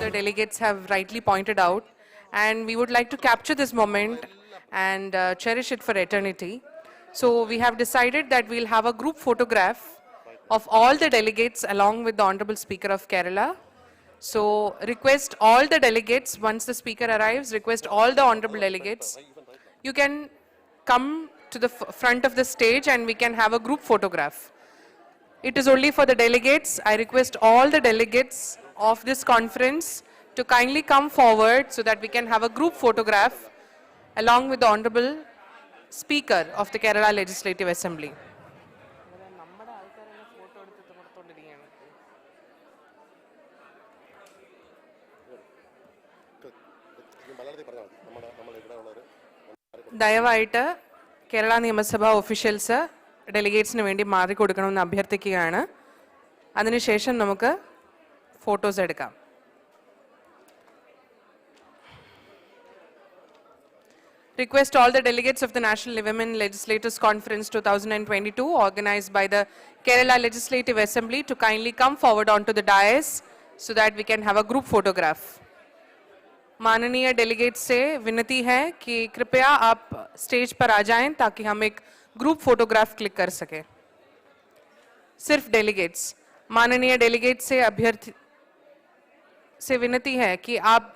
the delegates have rightly pointed out, and we would like to capture this moment and cherish it for eternity. So we have decided that we'll have a group photograph of all the delegates along with the Honorable Speaker of Kerala. So request all the delegates, once the speaker arrives, request all the honorable delegates. You can come to the front of the stage and we can have a group photograph. It is only for the delegates. I request all the delegates of this conference to kindly come forward so that we can have a group photograph along with the Honorable Speaker of the Kerala Legislative Assembly. ദയവായിട്ട് കേരള നിയമസഭ officials ഡെലിഗേറ്റ്സിന് വേണ്ടി മാറിക്കൊടുക്കണമെന്ന് അഭ്യർത്ഥിക്കുകയാണ്. അതിനുശേഷം നമുക്ക് photos എടുക്കാം. Request all the delegates of the National Women Legislators Conference 2022 organized by the Kerala Legislative Assembly to kindly come forward onto the dais so that we can have a group photograph. माननीय delegate से विनती है कि कृपया आप stage पर आ जाएं ताकि हम एक ग्रुप फोटोग्राफ क्लिक कर सके. सिर्फ डेलीगेट्स. माननीय डेलीगेट से अभ्यर्थी से विनती है कि आप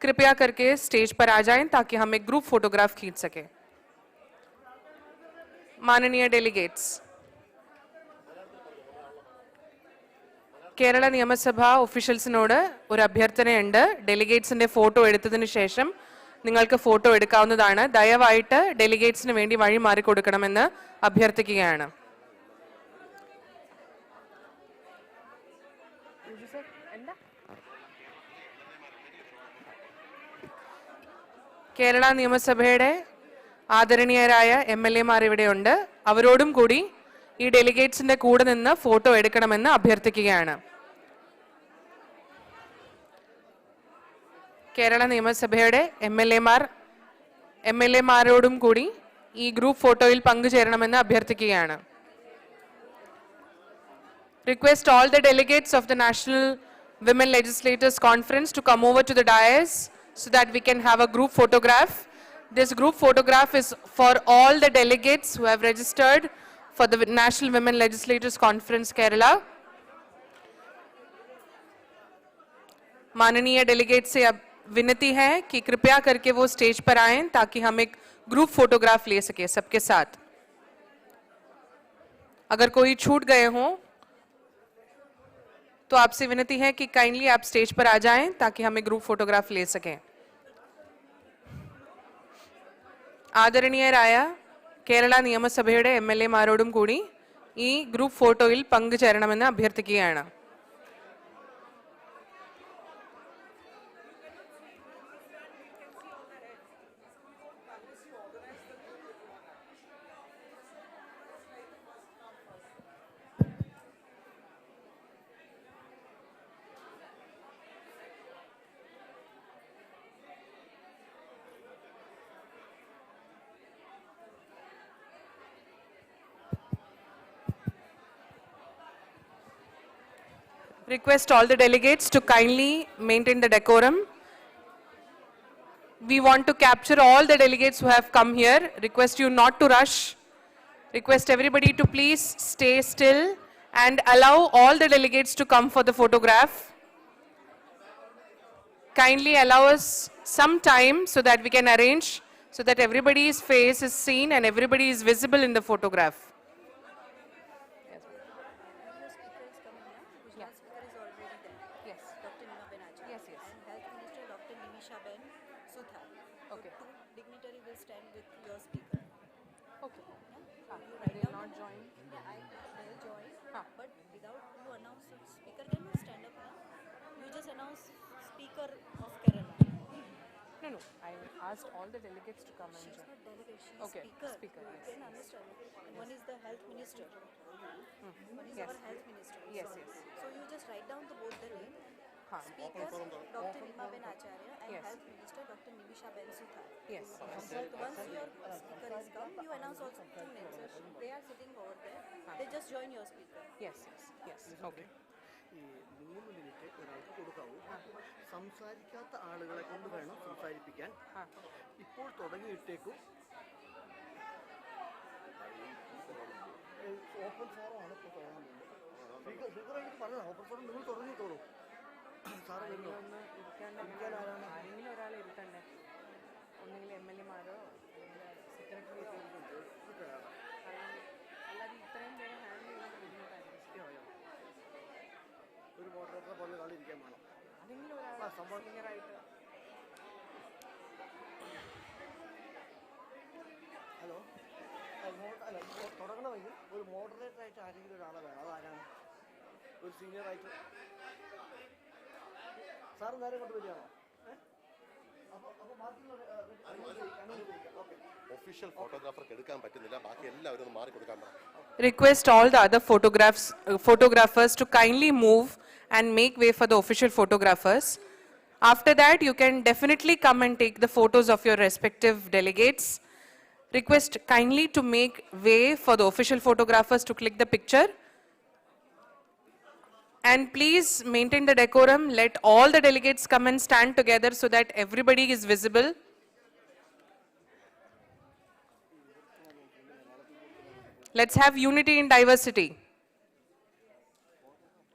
कृपया करके स्टेज पर आ जाएं ताकि हम एक ग्रुप फोटोग्राफ खींच सके. माननीय डेलीगेट्स. കേരള നിയമസഭ ഒഫീഷ്യൽസിനോട് ഒരു അഭ്യർത്ഥനയുണ്ട്. ഡെലിഗേറ്റ്സിന്റെ ഫോട്ടോ എടുത്തതിന് ശേഷം നിങ്ങൾക്ക് ഫോട്ടോ എടുക്കാവുന്നതാണ്. ദയവായിട്ട് ഡെലിഗേറ്റ്സിന് വേണ്ടി വഴി മാറിക്കൊടുക്കണമെന്ന് അഭ്യർത്ഥിക്കുകയാണ്. കേരള നിയമസഭയുടെ ആദരണീയരായ MLA മാർ ഇവിടെയുണ്ട്. അവരോടും കൂടി ഈ ഡെലിഗേറ്റ്സിന്റെ കൂടെ നിന്ന് ഫോട്ടോ എടുക്കണമെന്ന് അഭ്യർത്ഥിക്കുകയാണ്. കേരള നിയമസഭയുടെ MLA മാരോടും കൂടി ഈ ഗ്രൂപ്പ് ഫോട്ടോയിൽ പങ്കുചേരണമെന്ന് അഭ്യർത്ഥിക്കുകയാണ്. Request all the delegates of the National Women Legislators Conference to come over to the dais so that we can have a group photograph. This group photograph is for all the delegates who have registered for the National Women Legislators Conference Kerala. माननीय delegate से अब विनती है कि कृपया करके वो stage पर आएं ताकि हम एक ग्रुप फोटोग्राफ ले सके सबके साथ. अगर कोई छूट गए हों तो आपसे विनती है कि काइंडली आप स्टेज पर आ जाएं ताकि हम एक ग्रुप फोटोग्राफ ले सकें. ആദരണീയരായ കേരള നിയമസഭയുടെ MLA മാരോടും കൂടി ഈ ഗ്രൂപ്പ് ഫോട്ടോയിൽ പങ്കുചേരണമെന്ന് അഭ്യർത്ഥിക്കുകയാണ്. Request all the delegates to kindly maintain the decorum. We want to capture all the delegates who have come here. Request you not to rush. Request everybody to please stay still and allow all the delegates to come for the photograph. Kindly allow us some time so that we can arrange so that everybody's face is seen and everybody is visible in the photograph. No, I asked all the delegates to come and join. She's not delegate, she's Okay, speaker. yes. You can understand. And one is the health minister. One is Yes. our health minister. Yes, Sorry. yes. So you just write down the both the name. हाँ. Speaker Dr. Nimaben Acharya and Yes. health minister Dr. Nimishaben Suthar. Yes. So once your speaker is come, you announce also two names. They are sitting over there. They just join your speaker. Yes, yes, yes. Okay. സംസാരിക്കാത്ത ആളുകളെ കൊണ്ട് വേണം സംസാരിപ്പിക്കാൻ. ഇപ്പോൾ തുടങ്ങിയിട്ടേക്കും. Open ഫോറമാണ് ഇപ്പോൾ തുടങ്ങാൻ പോകുന്നത്. സ്പീക്കറായിട്ട് പറഞ്ഞതാണ് open forum നിങ്ങൾ തുടങ്ങിയിട്ടോളൂ. സാറ് വരുന്നു ഇരിക്കാൻ ആരാണ്? ആരെങ്കിലും ഒരാൾ ഇരുത്തണ്ടേ, ഒന്നെങ്കിൽ MLA-മാരോ സെക്രട്ടറിയോ. അല്ലാതെ ഇത്രയും പേരെ ഹാൻഡിൽ ചെയ്യുന്നത് ബുദ്ധിമുട്ടായിരിക്കും. ഒരു മോഡറേറ്ററെ പോലെ ഒരാൾ ഇരിക്കാൻ വേണം. ആരെങ്കിലും ഒരാൾ സീനിയറായിട്ട്. ഹലോ, അല്ല തുടങ്ങണമെങ്കിൽ ഒരു മോഡറേറ്ററായിട്ട് ആരെങ്കിലും ഒരാളെ വേണം. അതാരാണ്? ഒരു സീനിയറായിട്ട് സാറ് നേരെ കൊണ്ട് വരികയാണോ? അപ്പോൾ ബാക്കിയുള്ള ഒഫീഷ്യൽ ഫോട്ടോഗ്രാഫർക്ക് എടുക്കാൻ പറ്റുന്നില്ല, ബാക്കി എല്ലാവരും ഒന്ന് മാറി കൊടുക്കാൻ പറ. Request all the other photographers to kindly move and make way for the official photographers. After that, you can definitely come and take the photos of your respective delegates. Request kindly to make way for the official photographers to click the picture. And please maintain the decorum. Let all the delegates come and stand together so that everybody is visible. Let's have unity in diversity.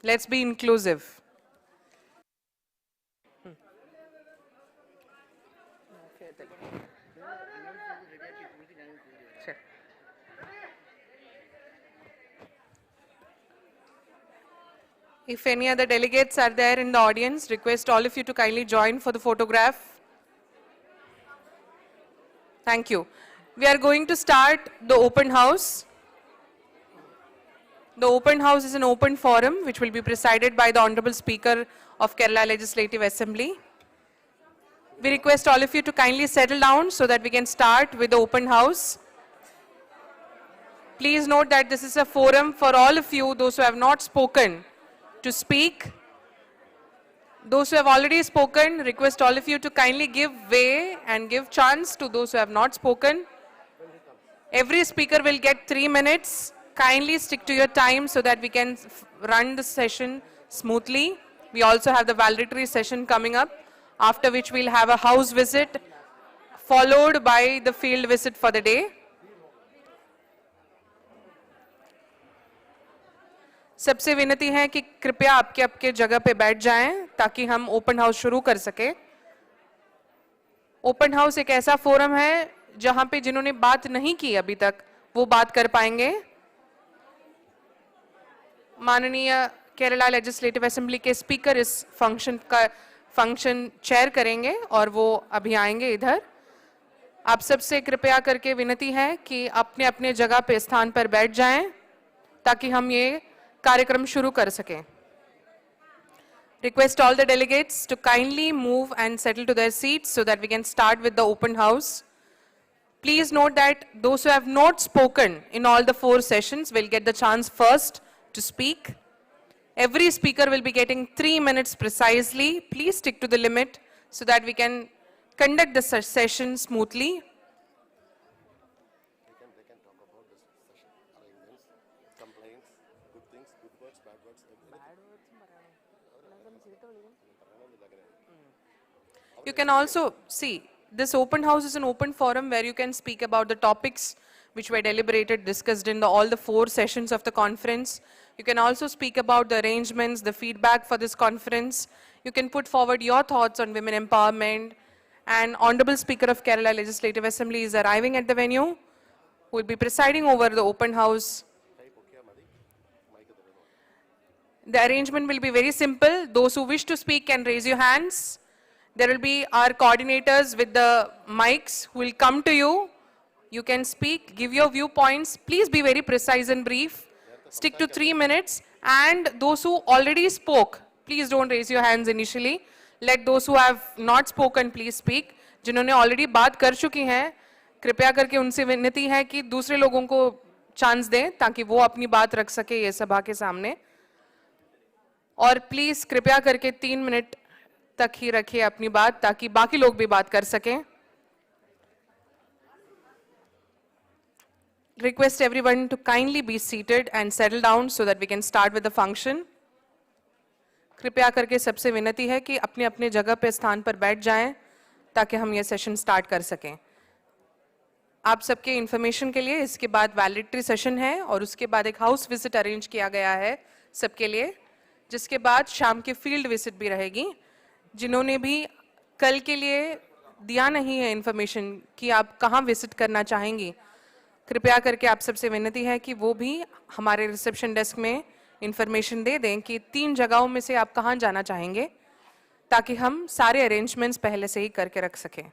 Let's be inclusive. If any other delegates are there in the audience, request all of you to kindly join for the photograph. Thank you. We are going to start the open house. The open house is an open forum which will be presided by the Honorable Speaker of Kerala Legislative Assembly. We request all of you to kindly settle down so that we can start with the open house. Please note that this is a forum for all of you, those who have not spoken, to speak. Those who have already spoken, request all of you to kindly give way and give chance to those who have not spoken. Every speaker will get 3 minutes. Kindly stick to your time so that we can run the session smoothly. We also have the valedictory session coming up, after which we'll have a house visit, followed by the field visit for the day. सबसे विनती है कि कृपया आपके आपके जगह पे बैठ जाएं ताकि हम ओपन हाउस शुरू कर सके. ओपन हाउस एक ऐसा फोरम है जहां पे जिन्होंने बात नहीं की अभी तक वो बात कर पाएंगे. माननीय केरला लेजिस्लेटिव असेंबली के स्पीकर इस फंक्शन चेयर करेंगे और वो अभी आएंगे इधर. आप सबसे कृपया करके विनती है कि अपने अपने जगह पे स्थान पर बैठ जाएं ताकि हम ये कार्यक्रम शुरू कर सकें. Request all the delegates to kindly move and settle to their seats so that we can start with the open house. Please note that those who have not spoken in all the 4 sessions will get the chance first to speak. Every speaker will be getting 3 minutes precisely. Please stick to the limit so that we can conduct the session smoothly. They can talk about this session, arrangements, complaints, good things, good words, bad words, You can also see this open house is an open forum where you can speak about the topics which were deliberated, discussed in all the 4 sessions of the conference. You can also speak about the arrangements, the feedback for this conference. You can put forward your thoughts on women empowerment. And Honorable Speaker of Kerala Legislative Assembly is arriving at the venue, who will be presiding over the open house. The arrangement will be very simple. Those who wish to speak can raise your hands. There will be our coordinators with the mics who will come to you. You can speak, give your viewpoints. Please be very precise and brief. Stick to 3 minutes. And those who already spoke, please don't raise your hands initially. Let those who have not spoken please speak. जिन्होंने already बात कर चुकी हैं, कृपया करके उनसे विनती है कि दूसरे लोगों को चांस दें ताकि वो अपनी बात रख सके ये सभा के सामने. और प्लीज कृपया करके 3 मिनट तक ही रखिए अपनी बात ताकि बाकी लोग भी बात कर सकें. Request everyone to kindly be seated and settle down so that we can start with the function. कृपया करके सबसे विनती है कि अपने अपने जगह पे स्थान पर बैठ जाएं ताकि हम ये सेशन स्टार्ट कर सकें। आप सबके इंफॉर्मेशन के लिए इसके बाद वैलिडिटरी सेशन है और उसके बाद एक हाउस विजिट अरेंज किया गया है सबके लिए, जिसके बाद शाम की फील्ड विजिट भी रहेगी। जिन्होंने भी कल के लिए दिया नहीं है इंफॉर्मेशन कि आप कहाँ विजिट करना चाहेंगी, कृपया करके आप सबसे विनती है कि वो भी हमारे रिसेप्शन डेस्क में इंफॉर्मेशन दे दें कि 3 जगहों में से आप कहाँ जाना चाहेंगे, ताकि हम सारे अरेंजमेंट्स पहले से ही करके रख सकें।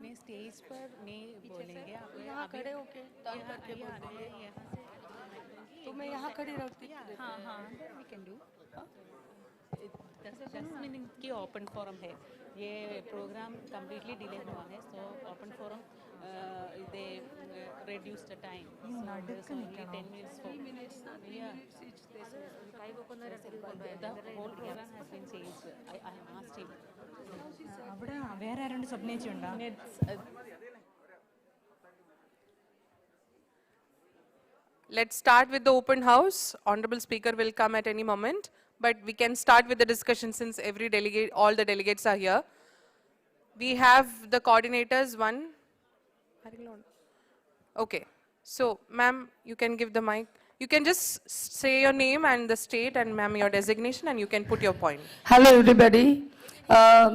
नहीं स्टेज पर नहीं बोलेंगे, आप यहाँ खड़े होके टर्न करके बोल दीजिए। तो मैं यहाँ खड़ी रहती। हाँ हाँ वी कैन डू। 10 मिनट की ओपन फोरम है, ये प्रोग्राम कम्प्लीटली डिले हुआ है, so open forum they reduce the time, so there's only 10 minutes for yeah. The whole program has been changed. I asked him. അവിടെ വേറെ around സ്വപ്നിച്ചുണ്ടോ? Let's start with the open house. Honorable Speaker will come at any moment, but we can start with the discussion since all the delegates are here. We have the coordinators, one. Okay, so ma'am, you can give the mic. You can just say your name and the state and ma'am your designation and you can put your point. Hello everybody,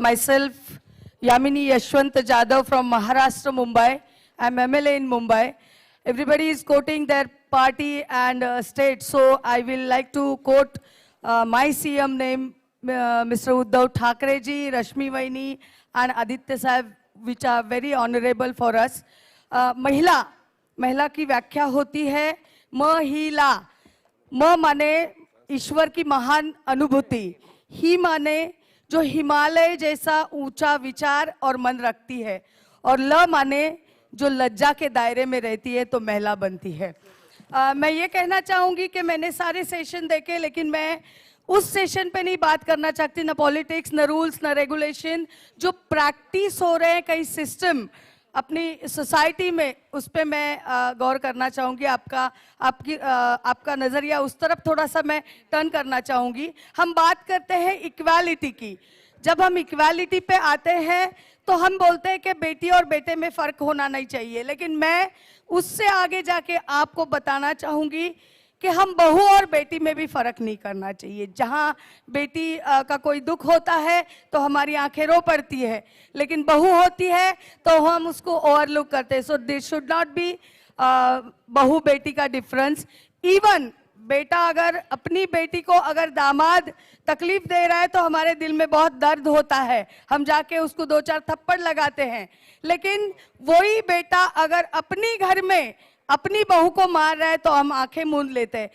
myself Yamini Yashwant Jadhav from Maharashtra, Mumbai. I'm MLA in Mumbai. Everybody is quoting their party and state, so I will like to quote my CM name, Mr. Uddhav Thackeray ji, Rashmi Vaini and Aditya Sahib, which are very honorable for us. महिला की व्याख्या होती है महिला। म माने ईश्वर की महान अनुभूति, ही माने जो हिमालय जैसा ऊंचा विचार और मन रखती है, और ल माने जो लज्जा के दायरे में रहती है तो महिला बनती है। मैं ये कहना चाहूँगी कि मैंने सारे सेशन देखे, लेकिन मैं उस सेशन पे नहीं बात करना चाहती, ना पॉलिटिक्स, ना रूल्स, ना रेगुलेशन। जो प्रैक्टिस हो रहे हैं कई सिस्टम अपनी सोसाइटी में, उस पे मैं गौर करना चाहूँगी। आपका नज़रिया उस तरफ थोड़ा सा मैं टर्न करना चाहूँगी। हम बात करते हैं इक्वालिटी की। जब हम इक्वालिटी पे आते हैं तो हम बोलते हैं कि बेटी और बेटे में फ़र्क होना नहीं चाहिए, लेकिन मैं उससे आगे जाके आपको बताना चाहूँगी कि हम बहू और बेटी में भी फ़र्क नहीं करना चाहिए। जहाँ बेटी का कोई दुख होता है तो हमारी आंखें रो पड़ती है, लेकिन बहू होती है तो हम उसको ओवरलुक करते हैं। So this should not be बहू बेटी का डिफरेंस। इवन बेटा अगर अपनी बेटी को अगर दामाद तकलीफ दे रहा है तो हमारे दिल में बहुत दर्द होता है, हम जाके उसको 2-4 थप्पड़ लगाते हैं। लेकिन वही बेटा अगर अपनी घर में अपनी बहू को मार रहा है तो हम आंखें मूंद लेते हैं।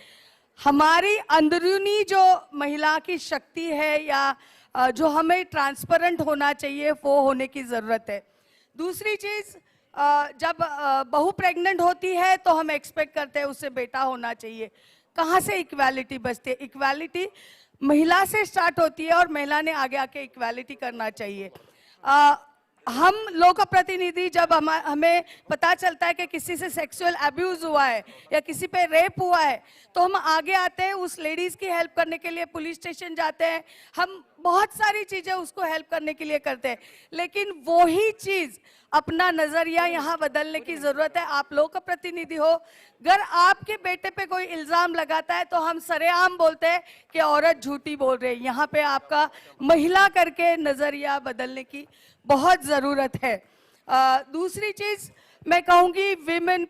हमारी अंदरूनी जो महिला की शक्ति है या जो हमें ट्रांसपेरेंट होना चाहिए, वो होने की ज़रूरत है। दूसरी चीज़, जब बहू प्रेग्नेंट होती है तो हम एक्सपेक्ट करते हैं उससे बेटा होना चाहिए। कहाँ से इक्वालिटी बचती है? इक्वालिटी महिला से स्टार्ट होती है और महिला ने आगे आके इक्वालिटी करना चाहिए। हम लोक प्रतिनिधि जब हमें पता चलता है कि किसी से सेक्सुअल अब्यूज हुआ है या किसी पे रेप हुआ है तो हम आगे आते हैं उस लेडीज़ की हेल्प करने के लिए, पुलिस स्टेशन जाते हैं, हम बहुत सारी चीज़ें उसको हेल्प करने के लिए करते हैं। लेकिन वही चीज़ अपना नज़रिया यहाँ बदलने की ज़रूरत है। आप लोक प्रतिनिधि हो, अगर आपके बेटे पे कोई इल्ज़ाम लगाता है तो हम सरेआम बोलते हैं कि औरत झूठी बोल रही है। यहाँ पे आपका महिला करके नज़रिया बदलने की बहुत ज़रूरत है। दूसरी चीज़ मैं कहूँगी विमेन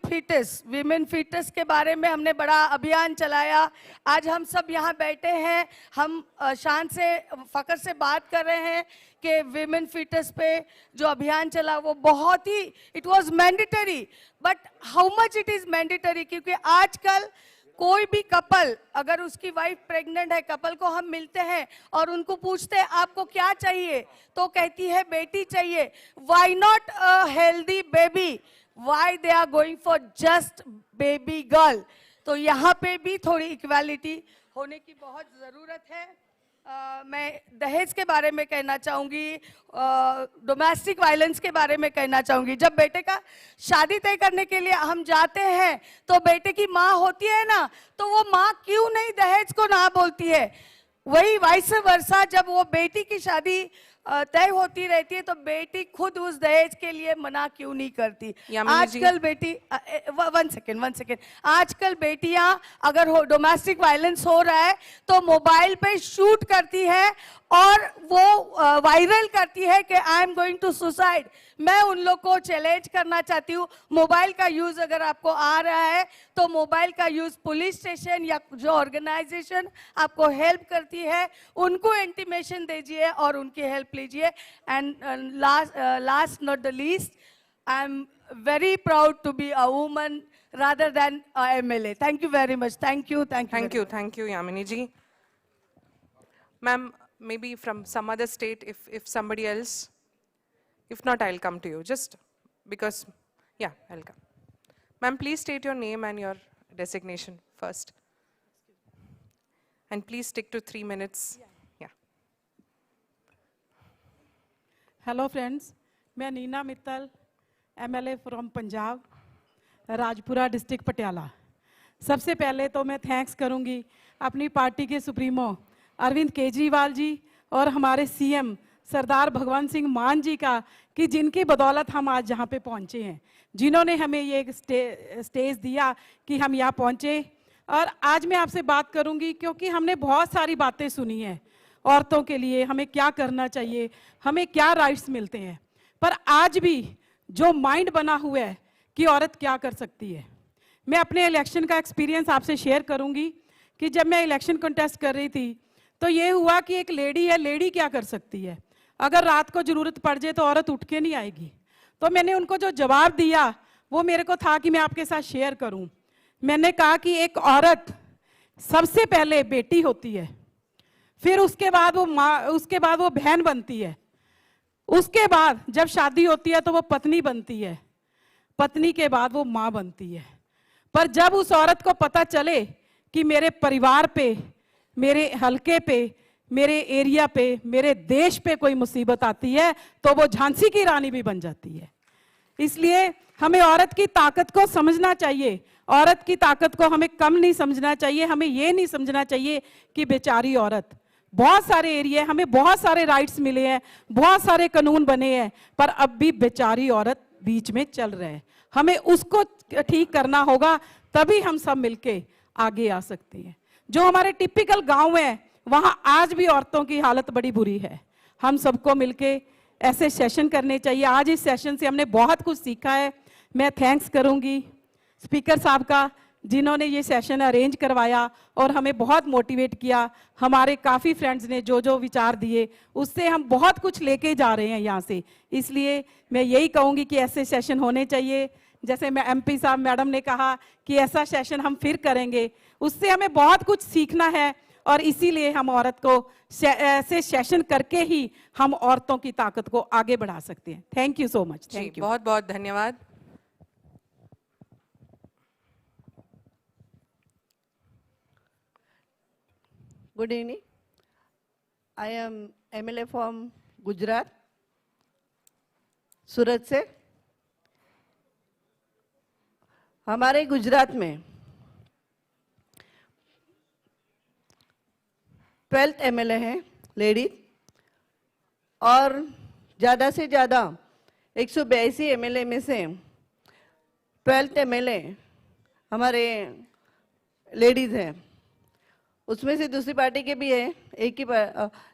फिटनेस के बारे में हमने बड़ा अभियान चलाया। आज हम सब यहाँ बैठे हैं, हम शान से फ़ख्र से बात कर रहे हैं कि विमेन फिटनेस पे जो अभियान चला वो बहुत ही it was mandatory. But how much it is mandatory, क्योंकि आजकल कोई भी कपल अगर उसकी वाइफ प्रेग्नेंट है, कपल को हम मिलते हैं और उनको पूछते हैं आपको क्या चाहिए, तो कहती है बेटी चाहिए। Why not a healthy baby, why they are going for just baby girl. तो यहाँ पे भी थोड़ी इक्वालिटी होने की बहुत ज़रूरत है। मैं दहेज के बारे में कहना चाहूँगी, डोमेस्टिक वायलेंस के बारे में कहना चाहूँगी। जब बेटे का शादी तय करने के लिए हम जाते हैं तो बेटे की माँ होती है ना, तो वो माँ क्यों नहीं दहेज को ना बोलती है। वही वाइस वर्सा, जब वो बेटी की शादी तय होती रहती है तो बेटी खुद उस दहेज के लिए मना क्यों नहीं करती। आजकल बेटी वन सेकेंड, आजकल बेटियां अगर डोमेस्टिक वायलेंस हो रहा है तो मोबाइल पे शूट करती है और वो वायरल करती है कि I am going to suicide. मैं उन लोग को चैलेंज करना चाहती हूँ, मोबाइल का यूज अगर आपको आ रहा है तो मोबाइल का यूज पुलिस स्टेशन या जो ऑर्गेनाइजेशन आपको हेल्प करती है उनको इंटीमेशन दीजिए और उनकी हेल्प लीजिए। And last not the least, I am very proud to be a woman rather than MLA. Thank you very much. Thank you. Thank you, Yamini ji. Ma'am, maybe from some other state, if somebody else, if not, I'll come to you. Just because, yeah, I'll come. Ma'am, please state your name and your designation first. And please stick to 3 minutes. Yeah. Hello friends, मैं Neena Mittal, MLA from Punjab, Rajpura district Patiala. सबसे पहले तो मैं thanks करूंगी अपनी party के supremo Arvind Kejriwal ji और हमारे सीएम सरदार भगवंत सिंह मान जी का, कि जिनकी बदौलत हम आज जहां पे पहुंचे हैं, जिन्होंने हमें ये स्टेज दिया कि हम यहाँ पहुंचे। और आज मैं आपसे बात करूंगी क्योंकि हमने बहुत सारी बातें सुनी हैं औरतों के लिए, हमें क्या करना चाहिए, हमें क्या राइट्स मिलते हैं, पर आज भी जो माइंड बना हुआ है कि औरत क्या कर सकती है। मैं अपने इलेक्शन का एक्सपीरियंस आपसे शेयर करूंगी कि जब मैं इलेक्शन कंटेस्ट कर रही थी तो ये हुआ कि एक लेडी है, लेडी क्या कर सकती है, अगर रात को ज़रूरत पड़ जाए तो औरत उठ के नहीं आएगी। तो मैंने उनको जो जवाब दिया वो मेरे को था कि मैं आपके साथ शेयर करूं। मैंने कहा कि एक औरत सबसे पहले बेटी होती है, फिर उसके बाद वो माँ, उसके बाद वो बहन बनती है, उसके बाद जब शादी होती है तो वो पत्नी बनती है, पत्नी के बाद वो माँ बनती है। पर जब उस औरत को पता चले कि मेरे परिवार पे, मेरे हलके पे, मेरे एरिया पे, मेरे देश पे कोई मुसीबत आती है तो वो झांसी की रानी भी बन जाती है। इसलिए हमें औरत की ताकत को समझना चाहिए, औरत की ताकत को हमें कम नहीं समझना चाहिए। हमें ये नहीं समझना चाहिए कि बेचारी औरत, बहुत सारे एरिया, हमें बहुत सारे राइट्स मिले हैं, बहुत सारे कानून बने हैं, पर अब भी बेचारी औरत बीच में चल रहे हैं। हमें उसको ठीक करना होगा, तभी हम सब मिलके आगे आ सकते हैं। जो हमारे टिपिकल गांव हैं वहां आज भी औरतों की हालत बड़ी बुरी है। हम सबको मिलके ऐसे सेशन करने चाहिए। आज इस सेशन से हमने बहुत कुछ सीखा है। मैं थैंक्स करूंगी स्पीकर साहब का, जिन्होंने ये सेशन अरेंज करवाया और हमें बहुत मोटिवेट किया। हमारे काफ़ी फ्रेंड्स ने जो जो विचार दिए उससे हम बहुत कुछ लेके जा रहे हैं यहाँ से। इसलिए मैं यही कहूँगी कि ऐसे सेशन होने चाहिए। जैसे मैं MP साहब मैडम ने कहा कि ऐसा सेशन हम फिर करेंगे, उससे हमें बहुत कुछ सीखना है और इसीलिए हम औरत को ऐसे सेशन करके ही हम औरतों की ताकत को आगे बढ़ा सकते हैं। Thank you so much. Thank you, बहुत बहुत धन्यवाद। Good evening. I am MLA from Gujarat, सूरत से। हमारे गुजरात में 12th MLA है लेडी, और ज़्यादा से ज़्यादा 182 MLA में से 12th MLA हमारे लेडीज़ हैं। उसमें से दूसरी पार्टी के भी है, एक ही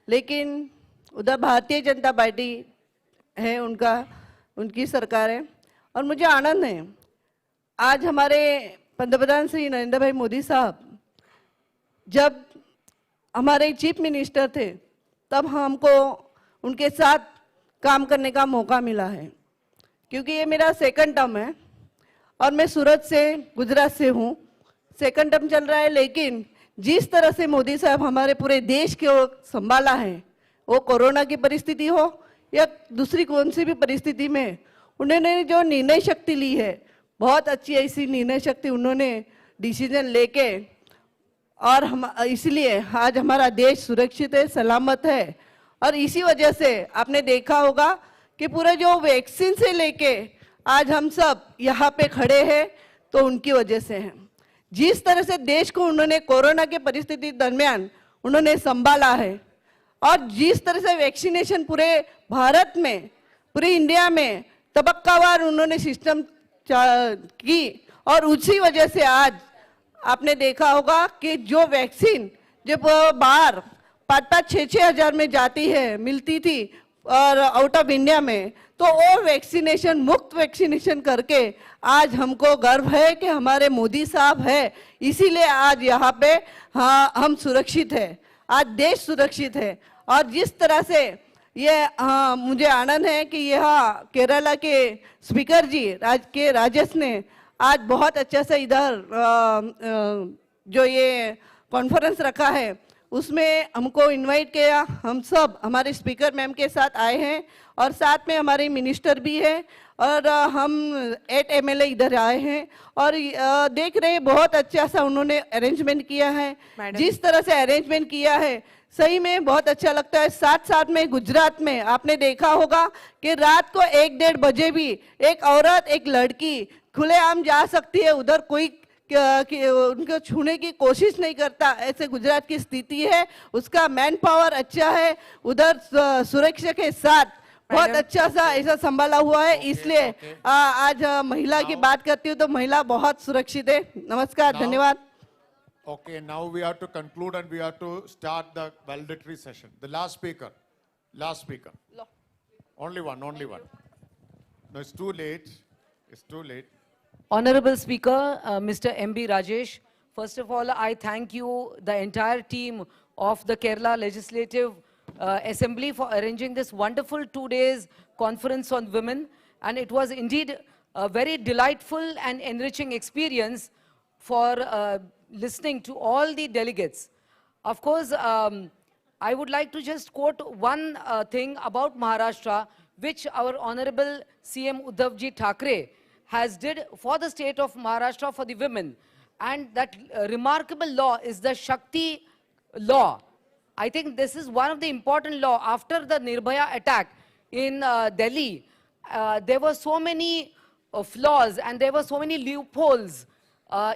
लेकिन उधर भारतीय जनता पार्टी है, उनकी सरकार है। और मुझे आनंद है आज हमारे पंतप्रधान श्री नरेंद्र भाई मोदी साहब जब हमारे चीफ मिनिस्टर थे तब हमको उनके साथ काम करने का मौका मिला है, क्योंकि ये मेरा 2nd टर्म है और मैं सूरत से, गुजरात से हूँ। 2nd टर्म चल रहा है, लेकिन जिस तरह से मोदी साहब हमारे पूरे देश को संभाला है, वो कोरोना की परिस्थिति हो या दूसरी कौन सी भी परिस्थिति में, उन्होंने जो निर्णय शक्ति ली है, बहुत अच्छी ऐसी निर्णय शक्ति उन्होंने डिसीजन लेके और हम इसलिए आज हमारा देश सुरक्षित है, सलामत है। और इसी वजह से आपने देखा होगा कि पूरा जो वैक्सीन से लेके आज हम सब यहाँ पे खड़े हैं तो उनकी वजह से हैं। जिस तरह से देश को उन्होंने कोरोना के परिस्थिति दरमियान उन्होंने संभाला है और जिस तरह से वैक्सीनेशन पूरे भारत में, पूरे इंडिया में तबक्कावार उन्होंने सिस्टम की और उसी वजह से आज आपने देखा होगा कि जो वैक्सीन जब बाहर 5-5, 6-6 हज़ार में जाती है, मिलती थी और आउट ऑफ इंडिया में, तो वो वैक्सीनेशन, मुफ्त वैक्सीनेशन करके आज हमको गर्व है कि हमारे मोदी साहब है, इसीलिए आज यहाँ पे हाँ हम सुरक्षित है, आज देश सुरक्षित है। और जिस तरह से ये हाँ मुझे आनंद है कि यह केरला के स्पीकर जी राजेश ने आज बहुत अच्छा से इधर जो ये कॉन्फ्रेंस रखा है उसमें हमको इनवाइट किया। हम सब हमारे स्पीकर मैम के साथ आए हैं और साथ में हमारे मिनिस्टर भी है और हम 8 MLA इधर आए हैं और देख रहे हैं बहुत अच्छा सा उन्होंने अरेंजमेंट किया है। जिस तरह से अरेंजमेंट किया है सही में बहुत अच्छा लगता है। साथ साथ में गुजरात में आपने देखा होगा कि रात को 1-1:30 बजे भी एक औरत, एक लड़की खुलेआम जा सकती है, उधर कोई उनको छूने की कोशिश नहीं करता। ऐसे गुजरात की स्थिति है, उसका मैन पावर अच्छा है, उधर सुरक्षा के साथ बहुत अच्छा सा ऐसा संभाला हुआ है। इसलिए आज महिला की बात करती हूँ तो महिला बहुत सुरक्षित है। नमस्कार, धन्यवाद। Okay, now we have to conclude and we have to start the valedictory session. The last speaker. Only one. No, it's too late. Honorable Speaker, Mr. M.B. Rajesh, first of all, I thank you, the entire team of the Kerala Legislative Assembly for arranging this wonderful 2 days conference on women. And it was indeed a very delightful and enriching experience for listening to all the delegates. Of course, I would like to just quote one thing about Maharashtra, which our Honorable CM Uddhavji Thackeray has did for the state of Maharashtra for the women. And that remarkable law is the Shakti law. I think this is one of the important law. After the Nirbhaya attack in Delhi, there were so many flaws and there were so many loopholes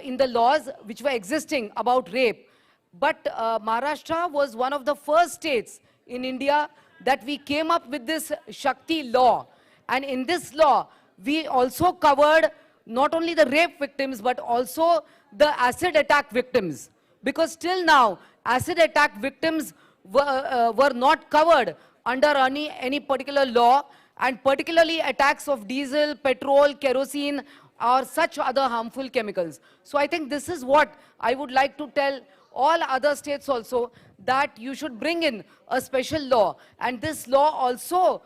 in the laws which were existing about rape. But Maharashtra was one of the first states in India that we came up with this Shakti law. And in this law, we also covered not only the rape victims, but also the acid attack victims. Because till now, acid attack victims were not covered under any particular law, and particularly attacks of diesel, petrol, kerosene, or such other harmful chemicals. So I think this is what I would like to tell all other states also, that you should bring in a special law. And this law also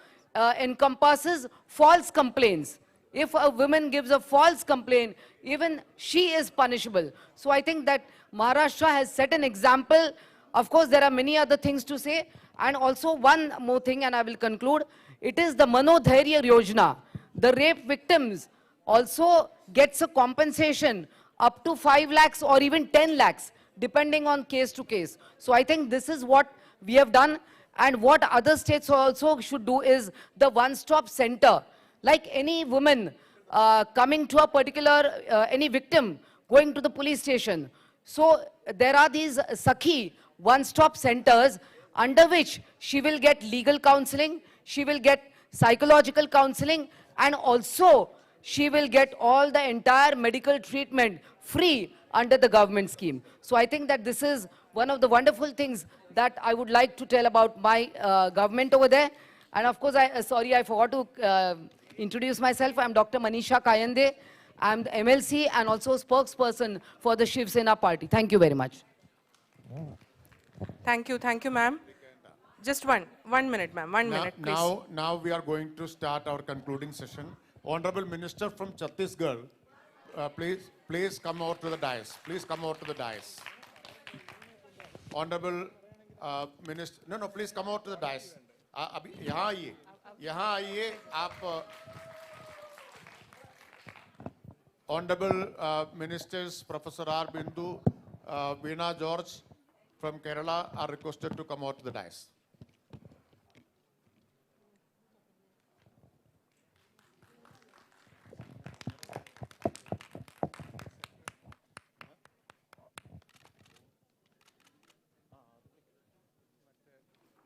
encompasses false complaints. If a woman gives a false complaint, even she is punishable. So I think that Maharashtra has set an example. Of course, there are many other things to say. And also one more thing, and I will conclude. It is the Manodhairya Yojana. The rape victims also gets a compensation up to 5 lakhs or even 10 lakhs, depending on case to case. So I think this is what we have done, and what other states also should do is the one-stop center. Like any woman coming to a particular, any victim going to the police station. So there are these Sakhi one-stop centers under which she will get legal counseling, she will get psychological counseling, and also she will get all the entire medical treatment free under the government scheme. So I think that this is one of the wonderful things that I would like to tell about my government over there. And of course, I forgot to introduce myself. I'm Dr. Manisha Kayande. I'm the MLC and also spokesperson for the Shiv Sena party. Thank you very much. Thank you, ma'am. Just one minute, ma'am. One minute, please. Now we are going to start our concluding session. Honorable Minister from Chhattisgarh, please come over to the dais. Please come over to the dais. Honorable Minister, no, please come over to the dais. अभी यहाँ आइए आप. Honorable Ministers Professor R. Bindu, Veena George from Kerala are requested to come out to the dais.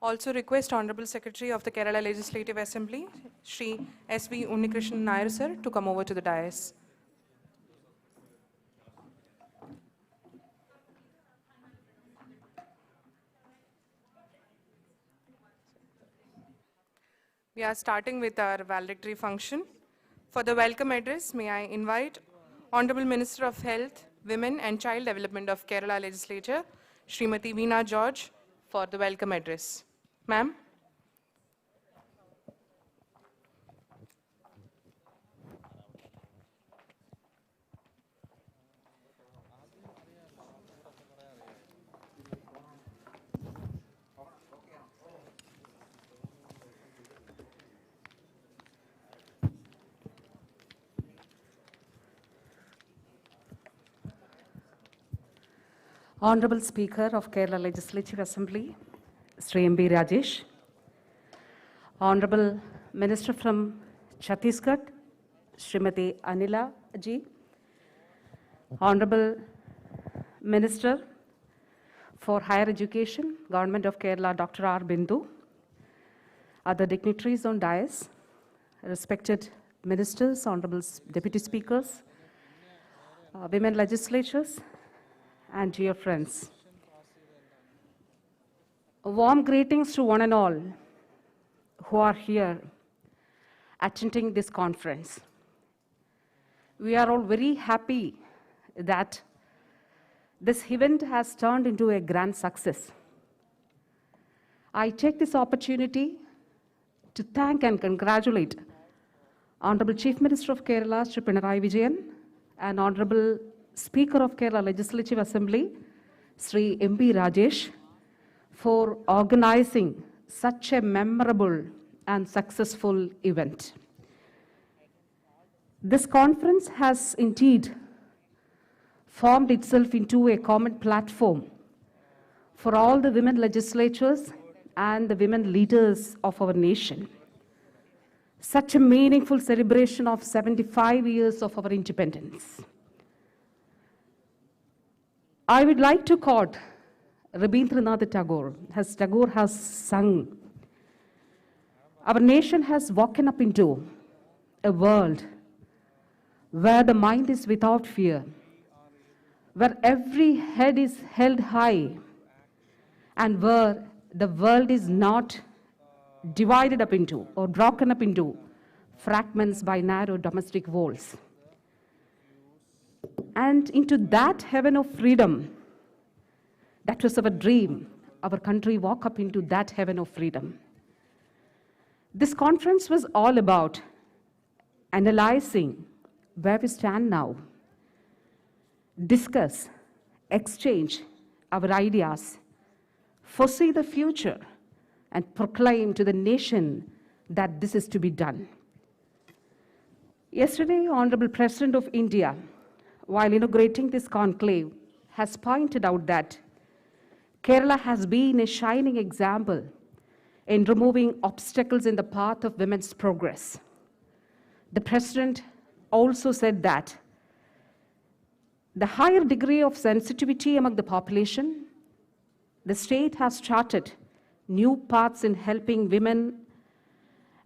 Also request Honorable Secretary of the Kerala Legislative Assembly, Shri S.V. Unnikrishnan Nair sir, to come over to the dais. We are starting with our valedictory function. For the welcome address, may I invite Honorable Minister of Health, Women and Child Development of Kerala Legislature, Srimati Veena George, for the welcome address. Ma'am. Honorable Speaker of Kerala Legislative Assembly, Sri M.B. Rajesh, Honorable Minister from Chhattisgarh, Srimati Anila ji, Honorable Minister for Higher Education, Government of Kerala, Dr. R. Bindu, other dignitaries on dais, respected ministers, honorable deputy speakers, women legislatures, and dear friends. Warm greetings to one and all who are here attending this conference. We are all very happy that this event has turned into a grand success. I take this opportunity to thank and congratulate Honorable Chief Minister of Kerala, Shri Pinarayi Vijayan, and Honorable Speaker of Kerala Legislative Assembly, Sri M.B. Rajesh, for organizing such a memorable and successful event. This conference has indeed formed itself into a common platform for all the women legislatures and the women leaders of our nation. Such a meaningful celebration of 75 years of our independence. I would like to quote Rabindranath Tagore, as Tagore has sung, our nation has woken up into a world where the mind is without fear, where every head is held high, and where the world is not divided up into or broken up into fragments by narrow domestic walls. And into that heaven of freedom, that was our dream. Our country woke up into that heaven of freedom. This conference was all about analyzing where we stand now, discuss, exchange our ideas, foresee the future, and proclaim to the nation that this is to be done. Yesterday, Honorable President of India, while inaugurating this conclave, has pointed out that Kerala has been a shining example in removing obstacles in the path of women's progress. The President also said that the higher degree of sensitivity among the population, the state has charted new paths in helping women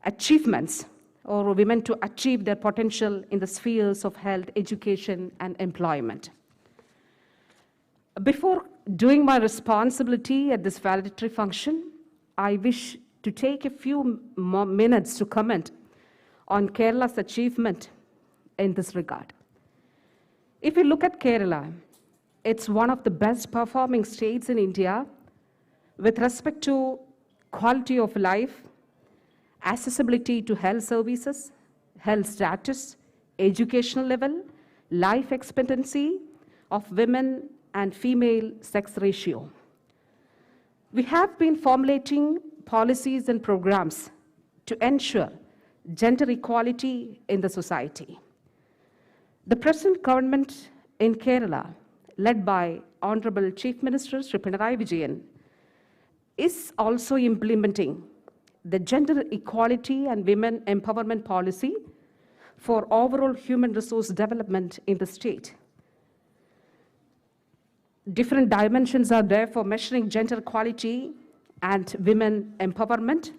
achievements or women to achieve their potential in the spheres of health, education, and employment. Before doing my responsibility at this valedictory function, I wish to take a few more minutes to comment on Kerala's achievement in this regard. If you look at Kerala, it's one of the best performing states in India with respect to quality of life, accessibility to health services, health status, educational level, life expectancy of women and female sex ratio. We have been formulating policies and programs to ensure gender equality in the society. The present government in Kerala led by Honorable Chief Minister Shri Pinarayi Vijayan, is also implementing the gender equality and women empowerment policy for overall human resource development in the state. Different dimensions are there for measuring gender equality and women empowerment,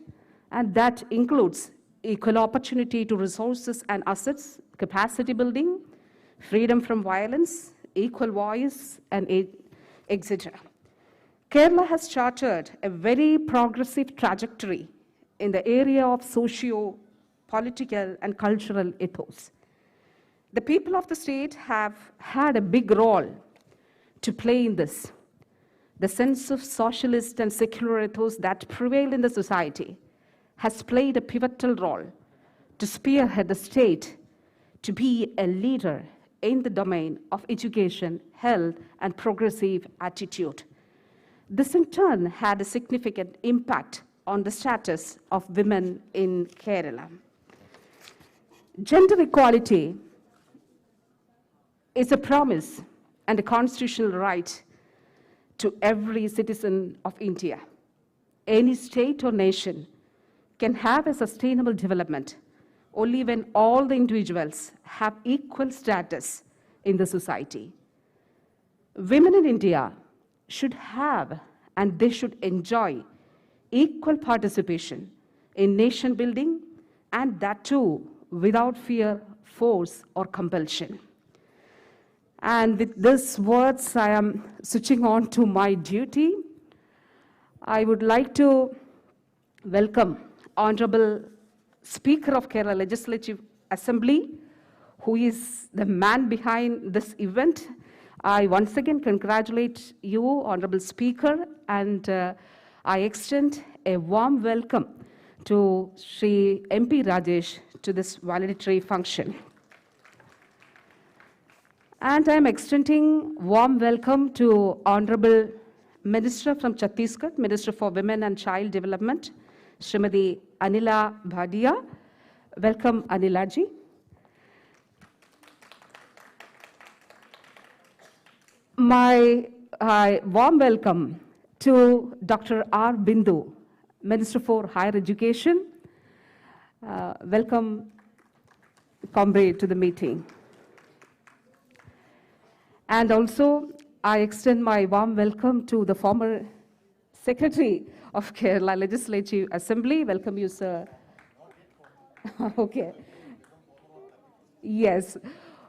and that includes equal opportunity to resources and assets, capacity building, freedom from violence, equal voice, and etc. Kerala has charted a very progressive trajectory in the area of socio-political and cultural ethos. The people of the state have had a big role to play in this. The sense of socialist and secular ethos that prevail in the society has played a pivotal role to spearhead the state to be a leader in the domain of education, health, and progressive attitude. This in turn had a significant impact on the status of women in Kerala. Gender equality is a promise and a constitutional right to every citizen of India. Any state or nation can have a sustainable development only when all the individuals have equal status in the society. Women in India should have and they should enjoy equal participation in nation building, and that too without fear, force, or compulsion. And with these words, I am switching on to my duty. I would like to welcome Honorable Speaker of Kerala Legislative Assembly, who is the man behind this event. I once again congratulate you, Honorable Speaker, and I extend a warm welcome to Shri MP Rajesh to this valedictory function. And I am extending warm welcome to Honorable Minister from Chhattisgarh, Minister for Women and Child Development, Srimati Anila Bhadia. Welcome, Anila ji. My warm welcome to Dr. R. Bindu, Minister for Higher Education. Welcome, comrade, to the meeting. And also, I extend my warm welcome to the former Secretary of Kerala Legislative Assembly. Welcome you, sir. Okay. Yes.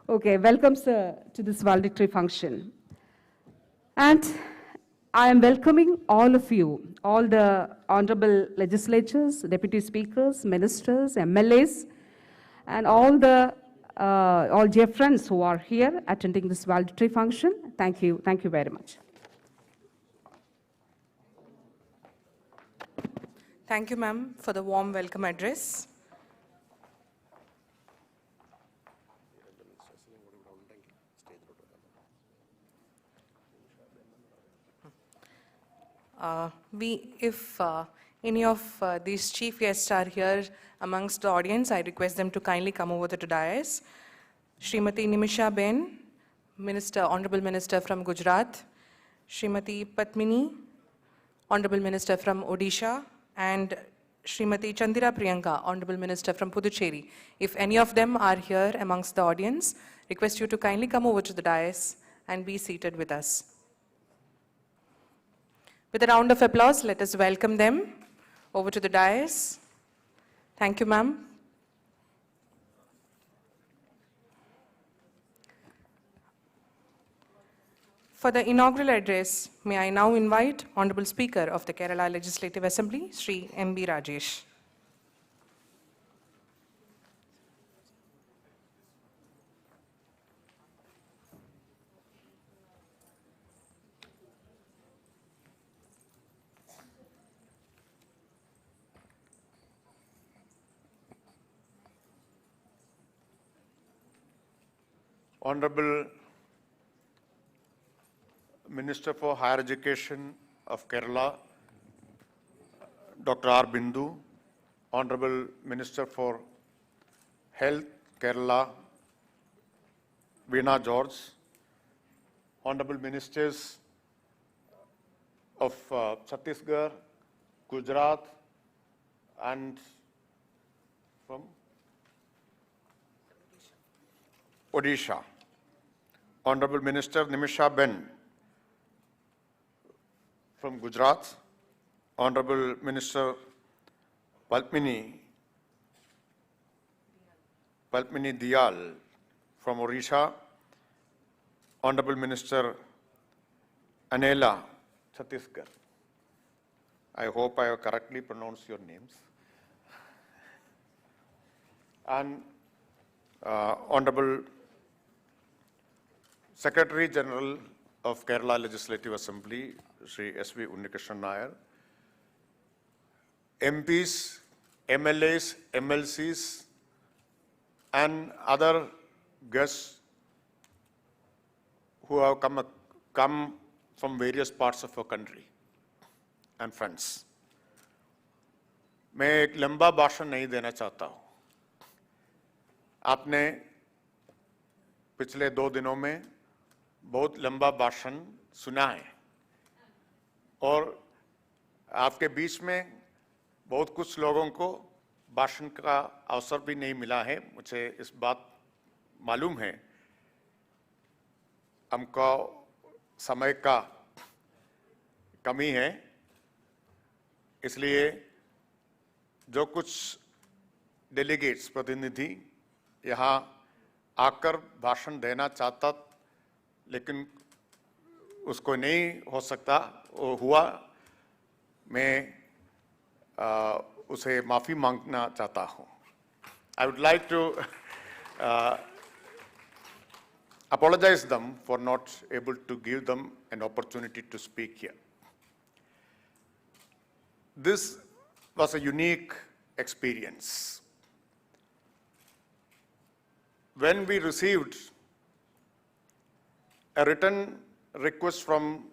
Okay, welcome, sir, to this valedictory function. And I am welcoming all of you, all the honorable legislators, deputy speakers, ministers, MLAs, and all dear friends who are here attending this valedictory function. Thank you very much. Thank you, ma'am, for the warm welcome address. If any of these chief guests are here amongst the audience, I request them to kindly come over to the dais. Srimati Niyamasabha, Minister, Honorable Minister from Gujarat, Srimati Padmini, Honorable Minister from Odisha, and Srimati Chandira Priyanka, Honorable Minister from Puducherry. If any of them are here amongst the audience, request you to kindly come over to the dais and be seated with us. With a round of applause, let us welcome them over to the dais. Thank you, ma'am. For the inaugural address, may I now invite Honorable Speaker of the Kerala Legislative Assembly, Shri M.B. Rajesh. Honorable Minister for Higher Education of Kerala, Dr. R. Bindu, Honorable Minister for Health, Kerala, Veena George, Honorable Ministers of Chhattisgarh, Gujarat, and from Odisha. Honorable Minister Niyamasabha from Gujarat, Honorable Minister Palmini Diyal from Odisha, Honorable Minister Anela, Chhattisgarh. I hope I have correctly pronounced your names. And Honorable Secretary General of Kerala Legislative Assembly, Sri S.V. Unnikrishnan Nair, MPs, MLAs, MLCs, and other guests who have come from various parts of our country, and friends. मैं एक लंबा भाषण नहीं देना चाहता हूँ. आपने पिछले 2 दिनों में बहुत लंबा भाषण सुना है और आपके बीच में बहुत कुछ लोगों को भाषण का अवसर भी नहीं मिला है. मुझे इस बात मालूम है. हमको समय का कमी है, इसलिए जो कुछ डेलीगेट्स प्रतिनिधि यहाँ आकर भाषण देना चाहता लेकिन उसको नहीं हो सकता वो हुआ, मैं उसे माफ़ी मांगना चाहता हूँ. I would like to apologize them for not able to give them an opportunity to speak here. This was a unique experience. When we received a written request from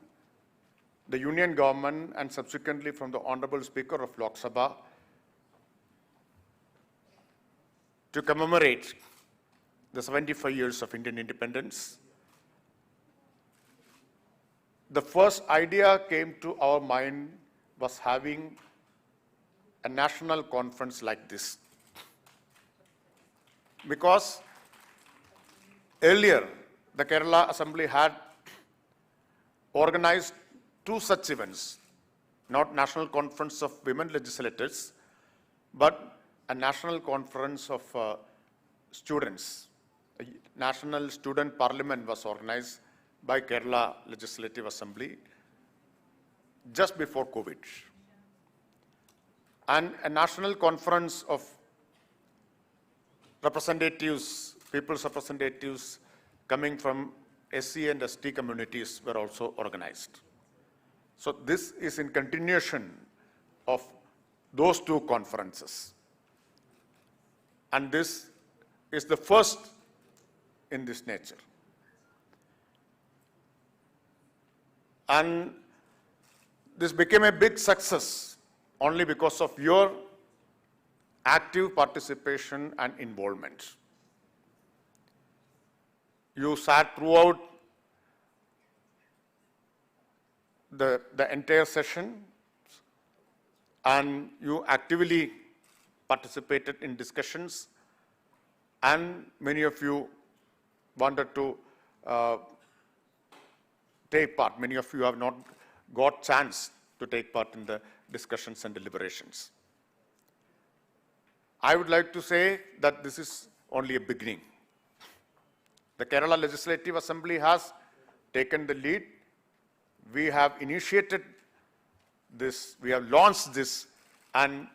the Union government and subsequently from the Honorable Speaker of Lok Sabha to commemorate the 75 years of Indian independence, the first idea came to our mind was having a national conference like this. Because earlier, the Kerala Assembly had organized 2 such events, not National Conference of Women Legislators, but a National Conference of Students. A National Student Parliament was organized by Kerala Legislative Assembly just before COVID. And a National Conference of representatives, people's representatives coming from SC and ST communities were also organized. So this is in continuation of those 2 conferences. And this is the first in this nature. And this became a big success only because of your active participation and involvement. You sat throughout the entire session and you actively participated in discussions, and many of you wanted to take part. Many of you have not got chance to take part in the discussions and deliberations. I would like to say that this is only a beginning. The Kerala Legislative Assembly has taken the lead. We have initiated this, we have launched this, and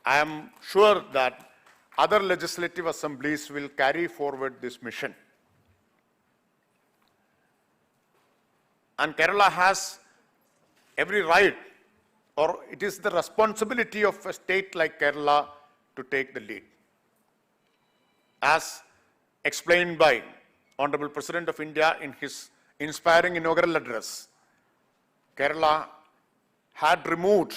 I am sure that other legislative assemblies will carry forward this mission. And Kerala has every right, or it is the responsibility of a state like Kerala to take the lead. As explained by Honorable President of India in his inspiring inaugural address, Kerala had removed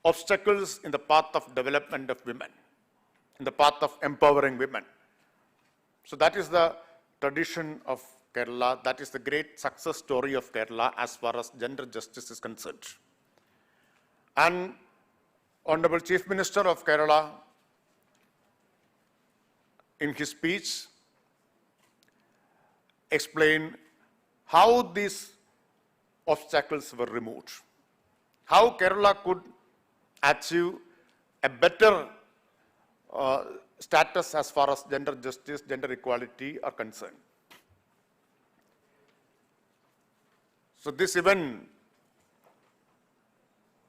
obstacles in the path of development of women, in the path of empowering women. So that is the tradition of Kerala. That is the great success story of Kerala as far as gender justice is concerned. And Honorable Chief Minister of Kerala, in his speech, explained how these obstacles were removed, how Kerala could achieve a better status as far as gender justice, gender equality are concerned. So this event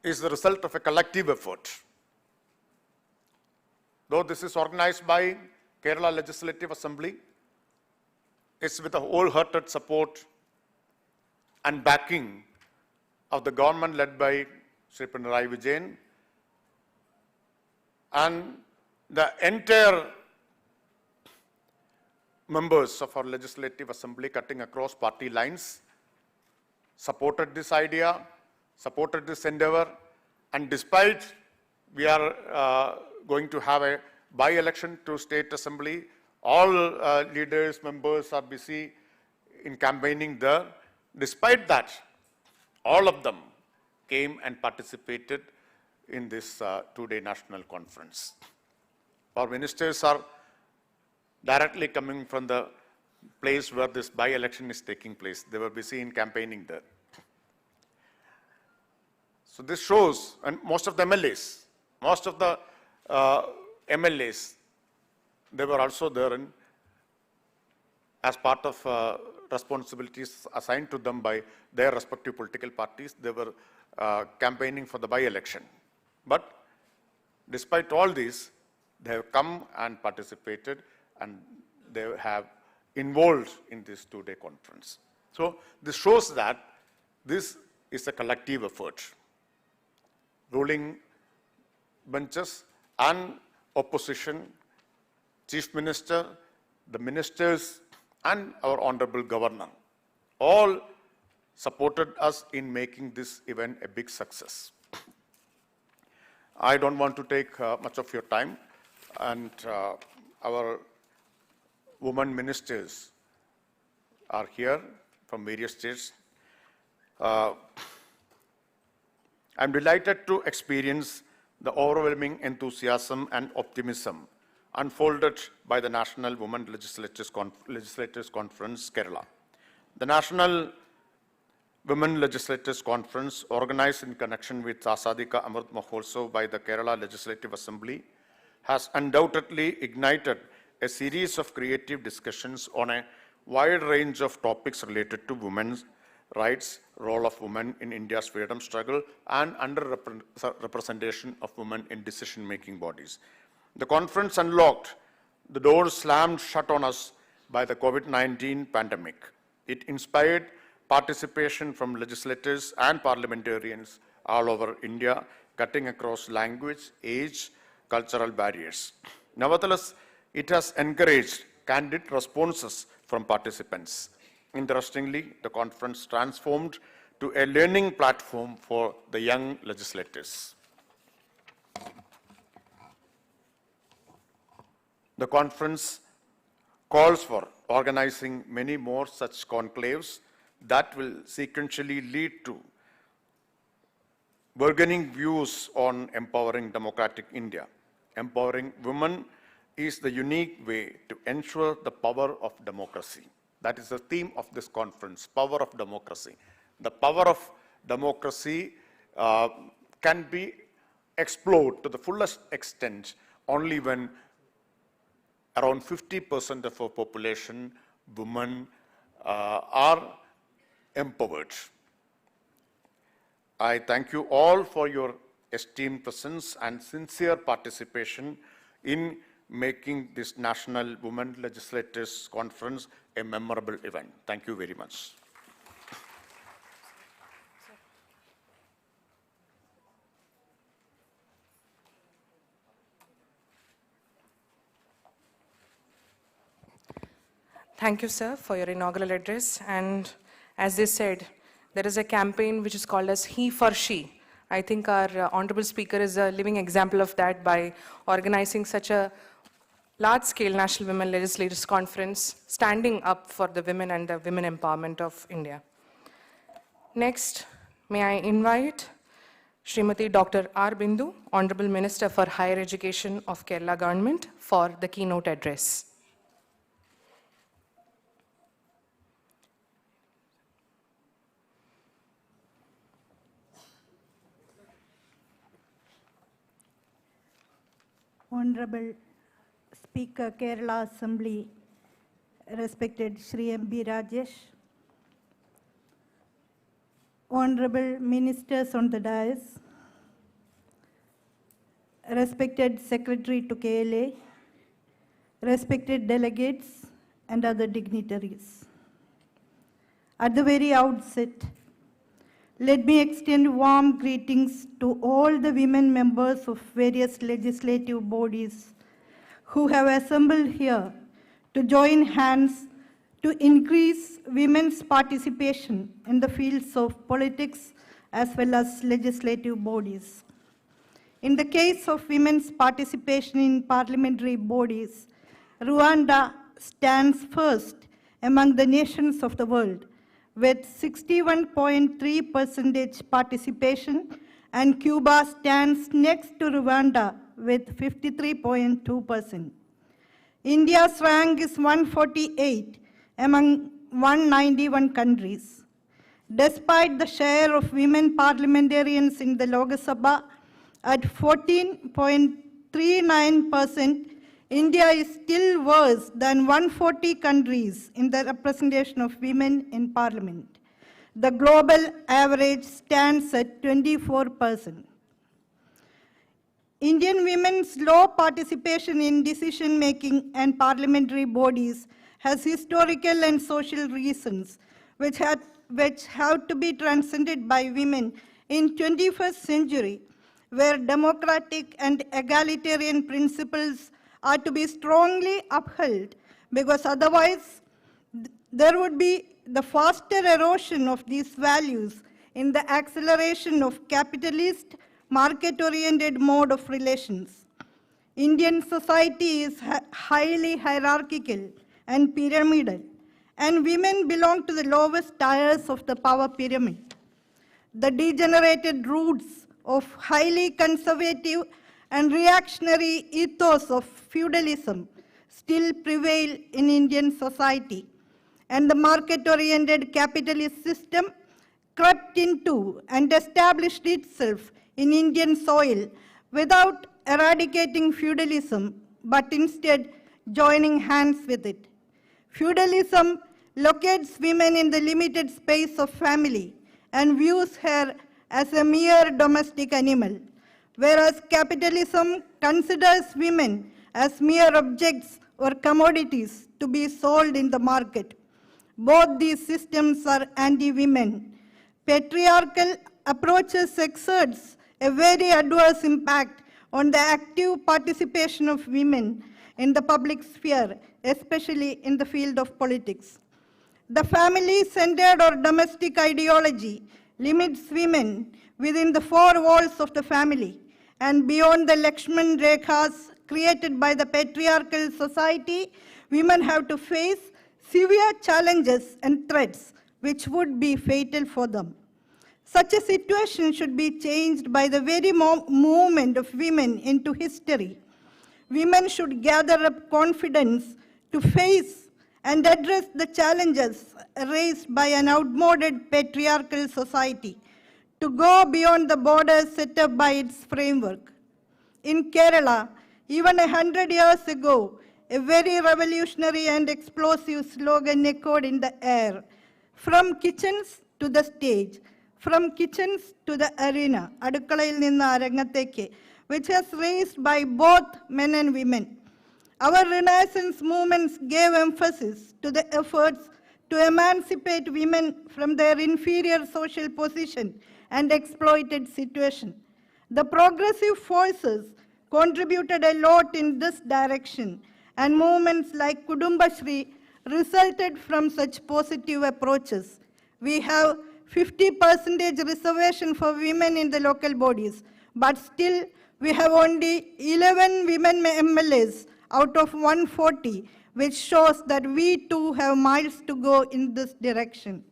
is the result of a collective effort. Though this is organized by Kerala Legislative Assembly, it's with a wholehearted support and backing of the government led by Sri Pinarayi Vijayan and the entire members of our Legislative Assembly cutting across party lines supported this idea, supported this endeavor, and despite we are going to have a by-election to State Assembly, all leaders, members are busy in campaigning there. Despite that, all of them came and participated in this two-day national conference. Our ministers are directly coming from the place where this by-election is taking place. They were busy in campaigning there. So this shows, and most of the MLAs, they were also there as part of responsibilities assigned to them by their respective political parties. They were campaigning for the by-election. But despite all this, they have come and participated and they have involved in this two-day conference. So this shows that this is a collective effort. Ruling benches and opposition, Chief Minister, the ministers, and our Honorable Governor all supported us in making this event a big success. I don't want to take much of your time, and our women ministers are here from various states. I'm delighted to experience the overwhelming enthusiasm and optimism unfolded by the National Women Legislators Conference, Kerala. The National Women Legislators Conference, organized in connection with Azadi Ka Amrit Mahotsav by the Kerala Legislative Assembly, has undoubtedly ignited a series of creative discussions on a wide range of topics related to women's rights, role of women in India's freedom struggle, and underrepresentation of women in decision-making bodies. The conference unlocked the doors slammed shut on us by the COVID-19 pandemic. It inspired participation from legislators and parliamentarians all over India, cutting across language, age, cultural barriers. Nevertheless, it has encouraged candid responses from participants. Interestingly, the conference transformed to a learning platform for the young legislators. The conference calls for organizing many more such conclaves that will sequentially lead to burgeoning views on empowering democratic India. Empowering women is the unique way to ensure the power of democracy. That is the theme of this conference, power of democracy. The power of democracy can be explored to the fullest extent only when around 50% of our population, women, are empowered. I thank you all for your esteemed presence and sincere participation in making this National Women Legislators Conference a memorable event. Thank you very much. Thank you, sir, for your inaugural address. And as they said, there is a campaign which is called as He for She. I think our Honorable Speaker is a living example of that by organizing such a large-scale National Women Legislators Conference, standing up for the women and the women empowerment of India. Next, may I invite Srimati Dr. R. Bindu, Honorable Minister for Higher Education of Kerala Government, for the keynote address. Honorable Speaker, Kerala Assembly, respected Shri M.B. Rajesh, Honorable Ministers on the dais, respected Secretary to KLA, respected delegates and other dignitaries. At the very outset, let me extend warm greetings to all the women members of various legislative bodies who have assembled here to join hands to increase women's participation in the fields of politics as well as legislative bodies. In the case of women's participation in parliamentary bodies, Rwanda stands first among the nations of the world, with 61.3% participation, and Cuba stands next to Rwanda with 53.2%. India's rank is 148 among 191 countries. Despite the share of women parliamentarians in the Logasabha at 14.39%, India is still worse than 140 countries in the representation of women in parliament. The global average stands at 24%. Indian women's low participation in decision-making and parliamentary bodies has historical and social reasons which have to be transcended by women in 21st century, where democratic and egalitarian principles are to be strongly upheld, because otherwise there would be the faster erosion of these values in the acceleration of capitalist, market-oriented mode of relations. Indian society is highly hierarchical and pyramidal, and women belong to the lowest tiers of the power pyramid. The degenerated roots of highly conservative and reactionary ethos of feudalism still prevail in Indian society, and the market-oriented capitalist system crept into and established itself in Indian soil without eradicating feudalism, but instead joining hands with it. Feudalism locates women in the limited space of family and views her as a mere domestic animal, whereas capitalism considers women as mere objects or commodities to be sold in the market. Both these systems are anti-women. Patriarchal approaches exerts a very adverse impact on the active participation of women in the public sphere, especially in the field of politics. The family-centered or domestic ideology limits women within the four walls of the family and beyond the Lakshman Rekhas created by the patriarchal society. Women have to face severe challenges and threats which would be fatal for them. Such a situation should be changed by the very movement of women into history. Women should gather up confidence to face and address the challenges raised by an outmoded patriarchal society, to go beyond the borders set up by its framework. In Kerala, even 100 years ago, a very revolutionary and explosive slogan echoed in the air: from kitchens to the stage, from kitchens to the arena, Adukkalayil ninna Arangathekku, which was raised by both men and women. Our Renaissance movements gave emphasis to the efforts to emancipate women from their inferior social position and exploited situation. The progressive forces contributed a lot in this direction, and movements like Kudumbashri resulted from such positive approaches. We have 50% reservation for women in the local bodies, but still we have only 11 women MLAs out of 140, which shows that we too have miles to go in this direction.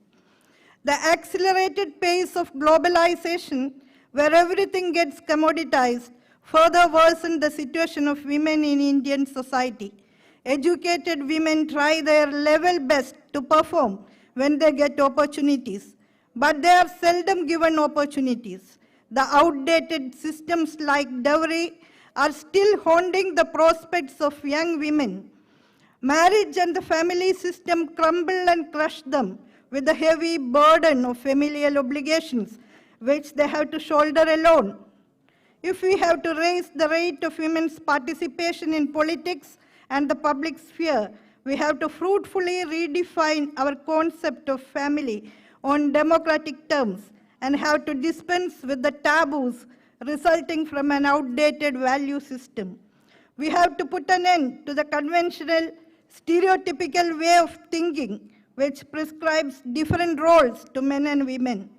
The accelerated pace of globalization, where everything gets commoditized, further worsened the situation of women in Indian society. Educated women try their level best to perform when they get opportunities, but they are seldom given opportunities. The outdated systems like dowry are still haunting the prospects of young women. Marriage and the family system crumble and crush them with the heavy burden of familial obligations, which they have to shoulder alone. If we have to raise the rate of women's participation in politics and the public sphere, we have to fruitfully redefine our concept of family on democratic terms and have to dispense with the taboos resulting from an outdated value system. We have to put an end to the conventional, stereotypical way of thinking which prescribes different roles to men and women.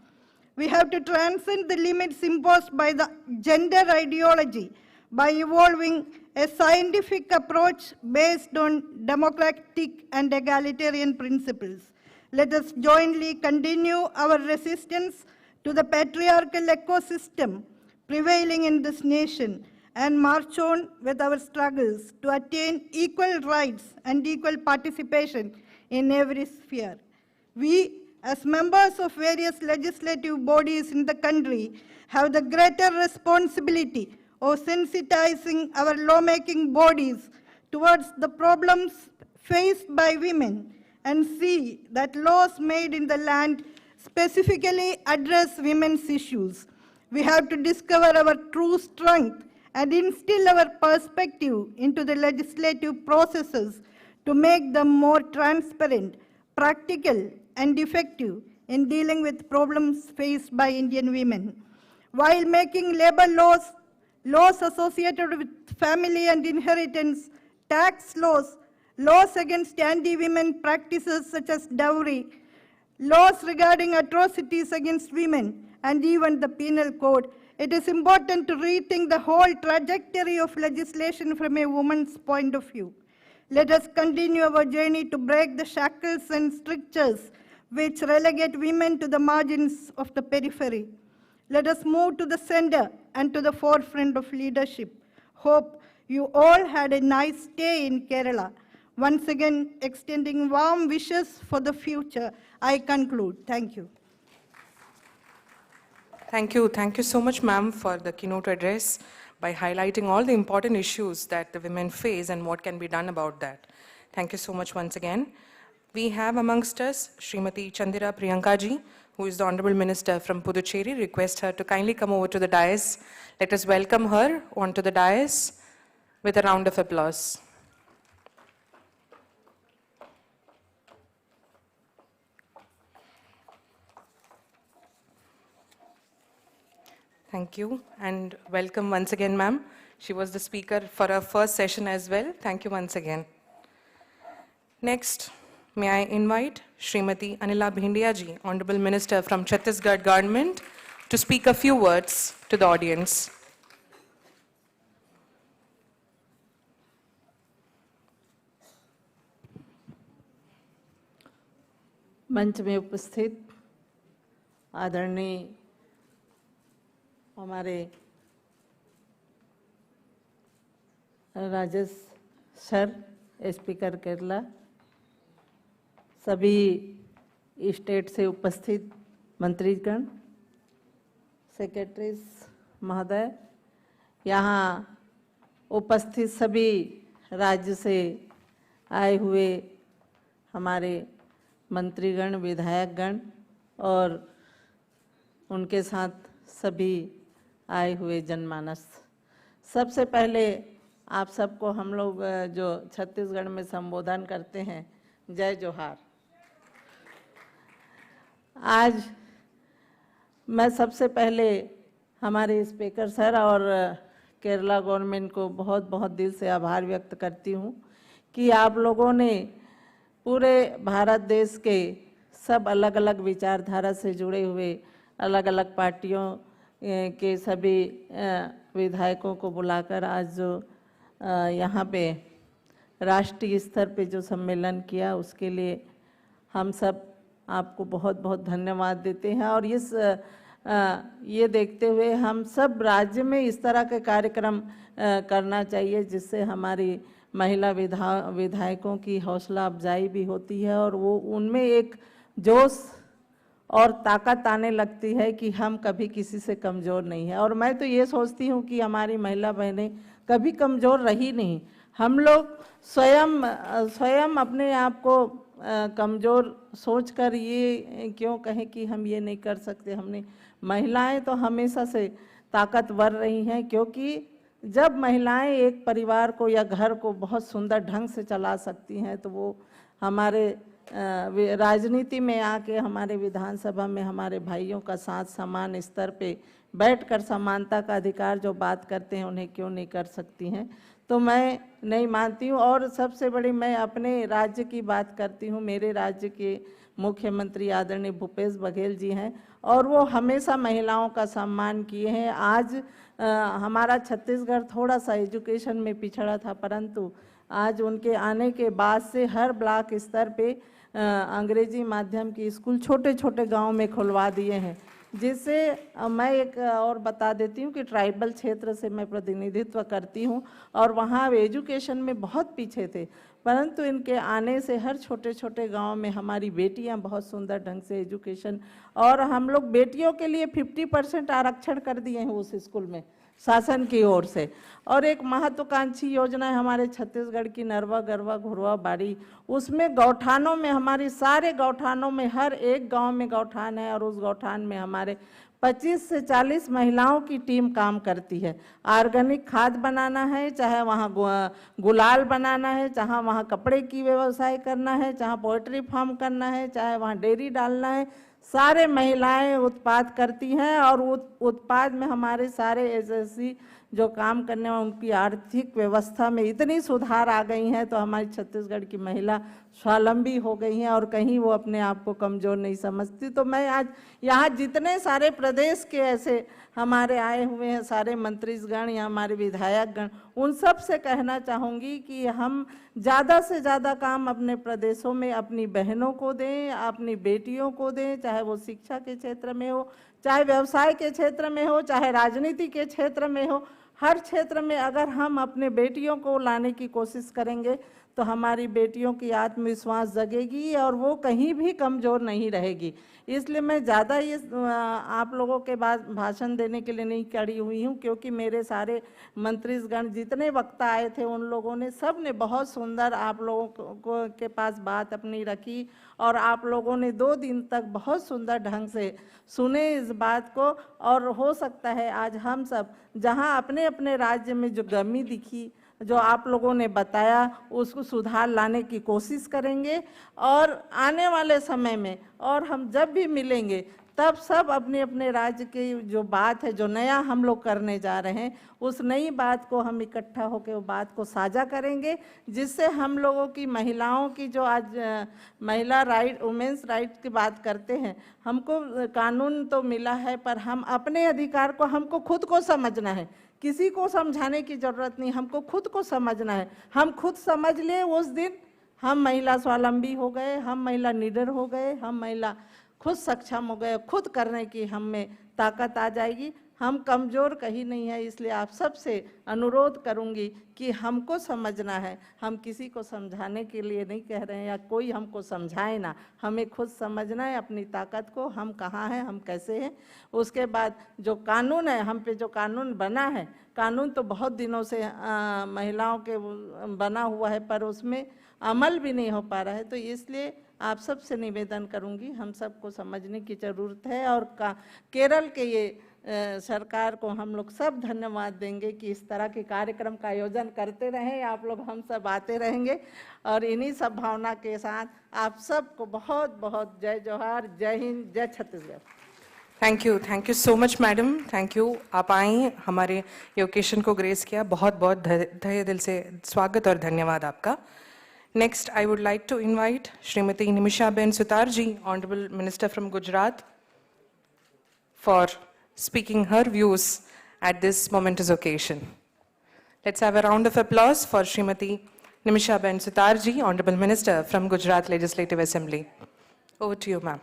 We have to transcend the limits imposed by the gender ideology by evolving a scientific approach based on democratic and egalitarian principles. Let us jointly continue our resistance to the patriarchal ecosystem prevailing in this nation and march on with our struggles to attain equal rights and equal participation in every sphere. We, as members of various legislative bodies in the country, have the greater responsibility of sensitizing our lawmaking bodies towards the problems faced by women and see that laws made in the land specifically address women's issues. We have to discover our true strength and instill our perspective into the legislative processes to make them more transparent, practical, and effective in dealing with problems faced by Indian women. While making labor laws, laws associated with family and inheritance, tax laws, laws against anti-women practices such as dowry, laws regarding atrocities against women, and even the penal code, it is important to rethink the whole trajectory of legislation from a woman's point of view. Let us continue our journey to break the shackles and strictures which relegate women to the margins of the periphery. Let us move to the center and to the forefront of leadership. Hope you all had a nice stay in Kerala. Once again, extending warm wishes for the future, I conclude. Thank you. Thank you. Thank you so much, ma'am, for the keynote address by highlighting all the important issues that the women face and what can be done about that. Thank you so much once again. We have amongst us Srimati Chandira Priyankaji, who is the Honorable Minister from Puducherry. Request her to kindly come over to the dais. Let us welcome her onto the dais with a round of applause. Thank you, and welcome once again, ma'am. She was the speaker for our first session as well. Thank you once again. Next, may I invite Srimati Anila Bhindiya ji, Honorable Minister from Chhattisgarh Government, to speak a few words to the audience. मंच में उपस्थित आदरणीय हमारे Rajesh sir, speaker Kerala, सभी state से उपस्थित मंत्रीगण, secretaries महोदय, यहाँ उपस्थित सभी राज्य से आए हुए हमारे मंत्रीगण, विधायकगण और उनके साथ सभी आए हुए जनमानस। सबसे पहले आप सबको हम लोग जो छत्तीसगढ़ में संबोधन करते हैं, जय जोहार। आज मैं सबसे पहले हमारे स्पीकर सर और केरला गवर्नमेंट को बहुत बहुत दिल से आभार व्यक्त करती हूँ कि आप लोगों ने पूरे भारत देश के सब अलग अलग विचारधारा से जुड़े हुए अलग अलग पार्टियों के सभी विधायकों को बुलाकर आज जो यहाँ पे राष्ट्रीय स्तर पे जो सम्मेलन किया उसके लिए हम सब आपको बहुत बहुत धन्यवाद देते हैं। और ये देखते हुए हम सब राज्य में इस तरह के कार्यक्रम करना चाहिए जिससे हमारी महिला विधायकों की हौसला अफजाई भी होती है और वो उनमें एक जोश और ताकत आने लगती है कि हम कभी किसी से कमज़ोर नहीं है। और मैं तो ये सोचती हूँ कि हमारी महिला बहनें कभी कमज़ोर रही नहीं। हम लोग स्वयं अपने आप को कमज़ोर सोचकर ये क्यों कहें कि हम ये नहीं कर सकते। हमने महिलाएं तो हमेशा से ताकतवर रही हैं, क्योंकि जब महिलाएं एक परिवार को या घर को बहुत सुंदर ढंग से चला सकती हैं तो वो हमारे राजनीति में आके हमारे विधानसभा में हमारे भाइयों का साथ समान स्तर पे बैठकर समानता का अधिकार जो बात करते हैं उन्हें क्यों नहीं कर सकती हैं। तो मैं नहीं मानती हूँ। और सबसे बड़ी मैं अपने राज्य की बात करती हूँ। मेरे राज्य के मुख्यमंत्री आदरणीय भूपेश बघेल जी हैं और वो हमेशा महिलाओं का सम्मान किए हैं। आज हमारा छत्तीसगढ़ थोड़ा सा एजुकेशन में पिछड़ा था, परंतु आज उनके आने के बाद से हर ब्लॉक स्तर पे अंग्रेजी माध्यम के स्कूल छोटे छोटे गांव में खुलवा दिए हैं। जिससे मैं एक और बता देती हूँ कि ट्राइबल क्षेत्र से मैं प्रतिनिधित्व करती हूँ और वहाँ एजुकेशन में बहुत पीछे थे, परंतु इनके आने से हर छोटे छोटे गांव में हमारी बेटियां बहुत सुंदर ढंग से एजुकेशन, और हम लोग बेटियों के लिए 50% आरक्षण कर दिए हैं उस स्कूल में शासन की ओर से। और एक महत्वाकांक्षी योजना है हमारे छत्तीसगढ़ की नरवा गरवा घुरवा बाड़ी, उसमें गौठानों में हमारी सारे गौठानों में हर एक गांव में गौठान है और उस गौठान में हमारे 25 से 40 महिलाओं की टीम काम करती है। ऑर्गेनिक खाद बनाना है, चाहे वहाँ गुलाल बनाना है, चाहे वहाँ कपड़े की व्यवसाय करना है, चाहे पोल्ट्री फार्म करना है, चाहे वहाँ डेयरी डालना है, सारे महिलाएं उत्पाद करती हैं। और उत्पाद में हमारे सारे एजेंसी जो काम करने वाले उनकी आर्थिक व्यवस्था में इतनी सुधार आ गई हैं तो हमारी छत्तीसगढ़ की महिला स्वावलंबी हो गई हैं और कहीं वो अपने आप को कमज़ोर नहीं समझती। तो मैं आज यहाँ जितने सारे प्रदेश के ऐसे हमारे आए हुए हैं सारे मंत्रीगण या हमारे विधायकगण, उन सब से कहना चाहूँगी कि हम ज़्यादा से ज़्यादा काम अपने प्रदेशों में अपनी बहनों को दें, अपनी बेटियों को दें, चाहे वो शिक्षा के क्षेत्र में हो, चाहे व्यवसाय के क्षेत्र में हो, चाहे राजनीति के क्षेत्र में हो। हर क्षेत्र में अगर हम अपने बेटियों को लाने की कोशिश करेंगे तो हमारी बेटियों की आत्मविश्वास जगेगी और वो कहीं भी कमज़ोर नहीं रहेगी। इसलिए मैं ज़्यादा ये आप लोगों के बाद भाषण देने के लिए नहीं खड़ी हुई हूँ, क्योंकि मेरे सारे मंत्रीगण जितने वक्ता आए थे उन लोगों ने सब ने बहुत सुंदर आप लोगों के पास बात अपनी रखी और आप लोगों ने 2 दिन तक बहुत सुंदर ढंग से सुने इस बात को। और हो सकता है आज हम सब जहाँ अपने अपने राज्य में जो कमी दिखी, जो आप लोगों ने बताया, उसको सुधार लाने की कोशिश करेंगे। और आने वाले समय में और हम जब भी मिलेंगे तब सब अपने अपने राज्य की जो बात है, जो नया हम लोग करने जा रहे हैं, उस नई बात को हम इकट्ठा होकर वो बात को साझा करेंगे, जिससे हम लोगों की महिलाओं की जो आज महिला राइट, वुमेन्स राइट की बात करते हैं, हमको कानून तो मिला है पर हम अपने अधिकार को हमको खुद को समझना है। किसी को समझाने की ज़रूरत नहीं, हमको खुद को समझना है। हम खुद समझ लें उस दिन हम महिला स्वावलंबी हो गए, हम महिला निडर हो गए, हम महिला खुद सक्षम हो गए, खुद करने की हम में ताकत आ जाएगी। हम कमज़ोर कहीं नहीं है। इसलिए आप सबसे अनुरोध करूंगी कि हमको समझना है, हम किसी को समझाने के लिए नहीं कह रहे हैं या कोई हमको समझाए ना, हमें खुद समझना है अपनी ताकत को, हम कहाँ हैं, हम कैसे हैं। उसके बाद जो कानून है, हम पे जो कानून बना है, कानून तो बहुत दिनों से महिलाओं के बना हुआ है पर उसमें अमल भी नहीं हो पा रहा है। तो इसलिए आप सबसे निवेदन करूंगी, हम सबको समझने की ज़रूरत है। और केरल के ये सरकार को हम लोग सब धन्यवाद देंगे कि इस तरह के कार्यक्रम का आयोजन करते रहें, आप लोग हम सब आते रहेंगे। और इन्हीं सब भावना के साथ आप सबको बहुत बहुत जय जोहार, जय हिंद, जय Chhattisgarh. Thank you so much madam, thank you. आप आई, हमारे ये ओकेशन को ग्रेस किया, बहुत बहुत तहे दिल से स्वागत और धन्यवाद आपका। Next, I would like to invite Srimati Niyamasabha Sutarji, Honorable Minister from Gujarat, for speaking her views at this momentous occasion. Let's have a round of applause for Srimati Niyamasabha Sutarji, Honorable Minister from Gujarat Legislative Assembly. Over to you, ma'am.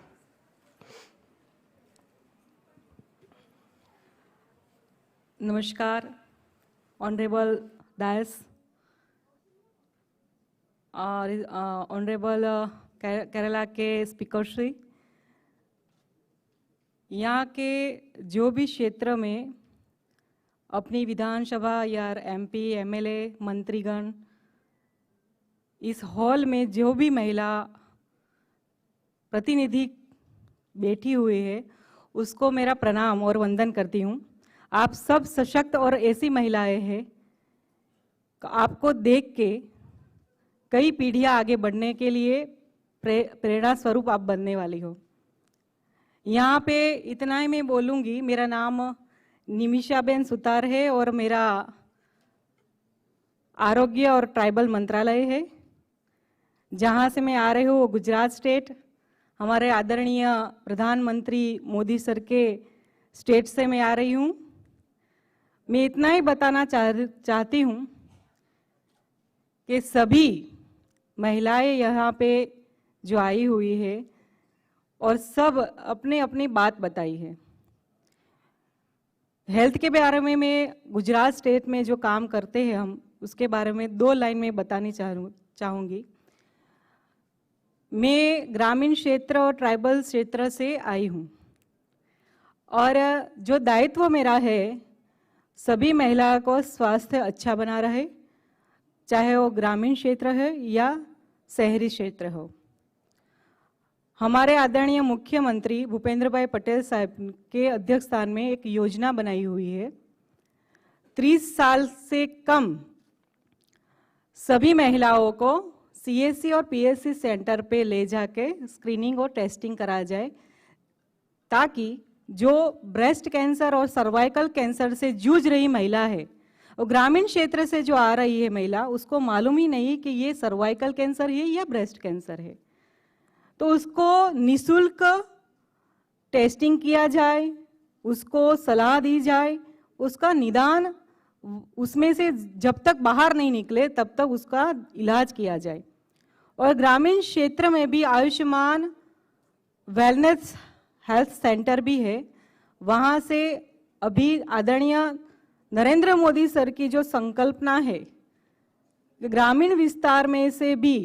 नमस्कार, honourable दास और honourable Kerala के speaker Shri, यहाँ के जो भी क्षेत्र में अपनी विधानसभा या एमपी, एमएलए, मंत्रीगण, इस हॉल में जो भी महिला प्रतिनिधि बैठी हुई है, उसको मेरा प्रणाम और वंदन करती हूँ। आप सब सशक्त और ऐसी महिलाएं हैं, आपको देख के कई पीढ़ियां आगे बढ़ने के लिए प्रेरणा स्वरूप आप बनने वाली हो। यहाँ पे इतना ही मैं बोलूँगी। मेरा नाम निमिषाबेन सुतार है और मेरा आरोग्य और ट्राइबल मंत्रालय है। जहाँ से मैं आ रही हूँ वो गुजरात स्टेट, हमारे आदरणीय प्रधानमंत्री मोदी सर के स्टेट से मैं आ रही हूँ। मैं इतना ही बताना चाहती हूँ कि सभी महिलाएं यहाँ पे जो आई हुई है और सब अपने अपनी बात बताई है। हेल्थ के बारे में मैं गुजरात स्टेट में जो काम करते हैं हम, उसके बारे में 2 लाइन में बतानी चाहूँगी। मैं ग्रामीण क्षेत्र और ट्राइबल क्षेत्र से आई हूँ और जो दायित्व मेरा है, सभी महिला को स्वास्थ्य अच्छा बना रहे, चाहे वो ग्रामीण क्षेत्र है या शहरी क्षेत्र हो। हमारे आदरणीय मुख्यमंत्री भूपेंद्र भाई पटेल साहब के अध्यक्ष स्थान में एक योजना बनाई हुई है। 30 साल से कम सभी महिलाओं को सीएससी और पीएससी सेंटर पे ले जाके स्क्रीनिंग और टेस्टिंग कराया जाए, ताकि जो ब्रेस्ट कैंसर और सर्वाइकल कैंसर से जूझ रही महिला है और ग्रामीण क्षेत्र से जो आ रही है महिला, उसको मालूम ही नहीं कि ये सर्वाइकल कैंसर है या ब्रेस्ट कैंसर है, तो उसको निःशुल्क टेस्टिंग किया जाए, उसको सलाह दी जाए, उसका निदान उसमें से जब तक बाहर नहीं निकले तब तक उसका इलाज किया जाए। और ग्रामीण क्षेत्र में भी आयुष्मान वेलनेस हेल्थ सेंटर भी है। वहाँ से अभी आदरणीय नरेंद्र मोदी सर की जो संकल्पना है, ग्रामीण विस्तार में से भी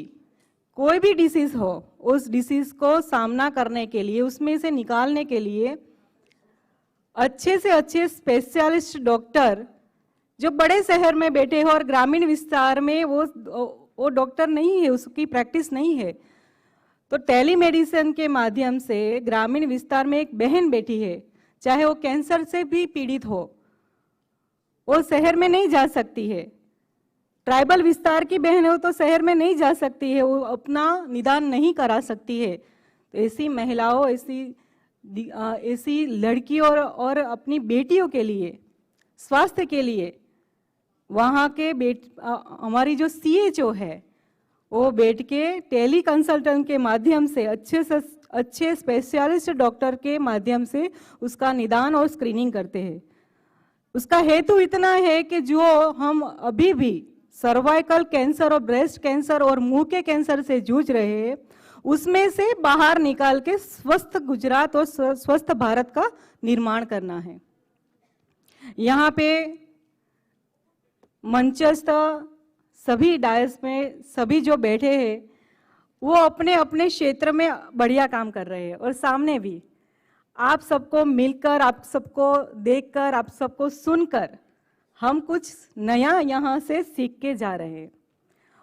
कोई भी डिसीज हो, उस डिसीज को सामना करने के लिए, उसमें से निकालने के लिए अच्छे से अच्छे स्पेशलिस्ट डॉक्टर जो बड़े शहर में बैठे हो और ग्रामीण विस्तार में वो डॉक्टर नहीं है, उसकी प्रैक्टिस नहीं है, तो टेलीमेडिसिन के माध्यम से ग्रामीण विस्तार में एक बहन बैठी है, चाहे वो कैंसर से भी पीड़ित हो, वो शहर में नहीं जा सकती है। ट्राइबल विस्तार की बहन हो तो शहर में नहीं जा सकती है, वो अपना निदान नहीं करा सकती है। तो ऐसी महिलाओं, ऐसी लड़कियों और अपनी बेटियों के लिए, स्वास्थ्य के लिए वहाँ के हमारी जो सीएचओ है, वो बैठ के टेली कंसल्टेंट के माध्यम से अच्छे स्पेशलिस्ट डॉक्टर के माध्यम से उसका निदान और स्क्रीनिंग करते हैं। उसका हेतु इतना है कि जो हम अभी भी सर्वाइकल कैंसर और ब्रेस्ट कैंसर और मुंह के कैंसर से जूझ रहे हैं, उसमें से बाहर निकाल के स्वस्थ गुजरात और स्वस्थ भारत का निर्माण करना है। यहाँ पे मंचस्थ सभी डायस में सभी जो बैठे हैं वो अपने अपने क्षेत्र में बढ़िया काम कर रहे हैं, और सामने भी आप सबको मिलकर, आप सबको देखकर, आप सबको सुनकर हम कुछ नया यहाँ से सीख के जा रहे हैं।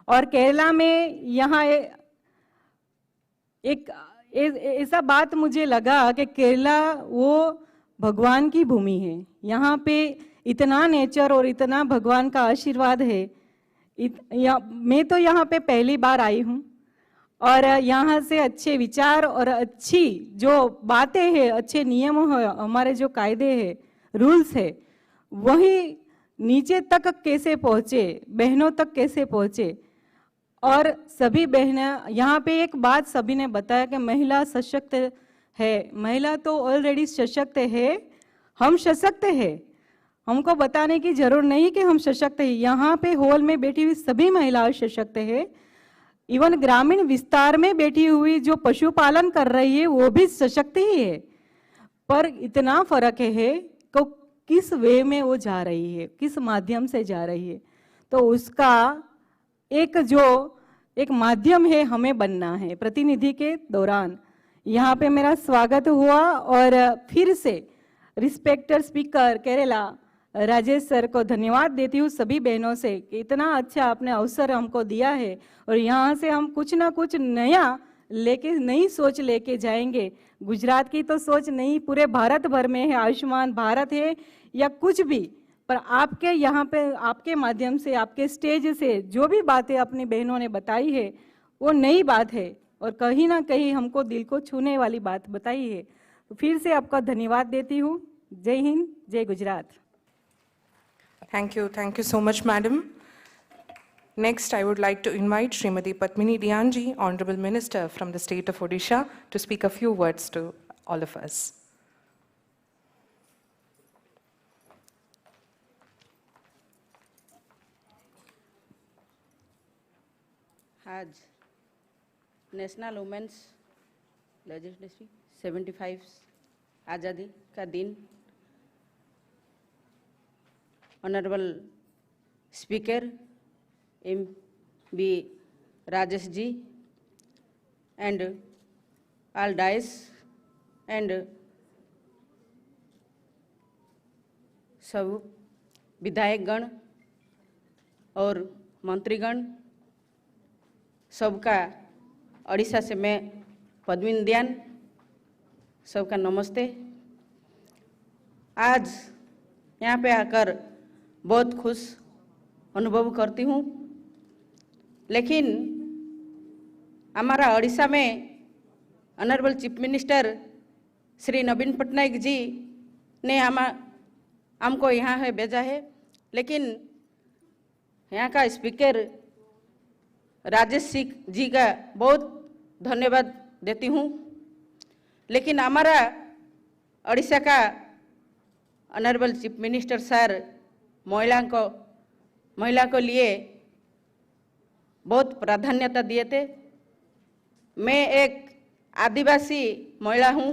और केरला में यहाँ एक ऐसा बात मुझे लगा कि केरला वो भगवान की भूमि है। यहाँ पे इतना नेचर और इतना भगवान का आशीर्वाद है। मैं तो यहाँ पे पहली बार आई हूँ और यहाँ से अच्छे विचार और अच्छी जो बातें हैं, अच्छे नियम हैं, हमारे जो कायदे हैं, रूल्स है, वही नीचे तक कैसे पहुँचे, बहनों तक कैसे पहुँचे। और सभी बहनें यहाँ पे एक बात सभी ने बताया कि महिला सशक्त है। महिला तो ऑलरेडी सशक्त है, हम सशक्त है। हमको बताने की जरूरत नहीं कि हम सशक्त हैं। यहाँ पे हॉल में बैठी हुई सभी महिलाएं सशक्त है। इवन ग्रामीण विस्तार में बैठी हुई जो पशुपालन कर रही है वो भी सशक्त ही है। पर इतना फर्क है कि किस वे में वो जा रही है, किस माध्यम से जा रही है। तो उसका एक माध्यम है, हमें बनना है। प्रतिनिधि के दौरान यहाँ पे मेरा स्वागत हुआ और फिर से respected speaker Kerala Rajesh sir को धन्यवाद देती हूँ सभी बहनों से कि इतना अच्छा आपने अवसर हमको दिया है और यहाँ से हम कुछ ना कुछ नया नई सोच लेके जाएंगे। गुजरात की तो सोच नहीं, पूरे भारत भर में है, आयुष्मान भारत है या कुछ भी, पर आपके यहाँ पे आपके माध्यम से, आपके स्टेज से जो भी बातें अपनी बहनों ने बताई है वो नई बात है और कहीं ना कहीं हमको दिल को छूने वाली बात बताई है। तो फिर से आपका धन्यवाद देती हूँ। जय हिंद, जय Gujarat. Thank you so much, madam. Next, I would like to invite Srimati Padmini Dianji, Honorable Minister from the state of Odisha, to speak a few words to all of us. आज नेशनल वुमेन्स लेजिस्लेटिव 75 आज़ादी का दिन। Honourable speaker M.B. Rajesh ji and all dais and सब विधायकगण और मंत्रीगण सबका ओडिशा से मैं पद्मिनी दयान सबका नमस्ते। आज यहाँ पे आकर बहुत खुश अनुभव करती हूँ, लेकिन हमारा ओडिशा में ऑनरेबल चीफ मिनिस्टर श्री नवीन पटनायक जी ने हमको यहाँ है भेजा है, लेकिन यहाँ का स्पीकर राजेश जी का बहुत धन्यवाद देती हूँ। लेकिन हमारा ओडिशा का ऑनरेबल चीफ मिनिस्टर सर महिला को लिए बहुत प्राधान्यता दिए थे। मैं एक आदिवासी महिला हूँ,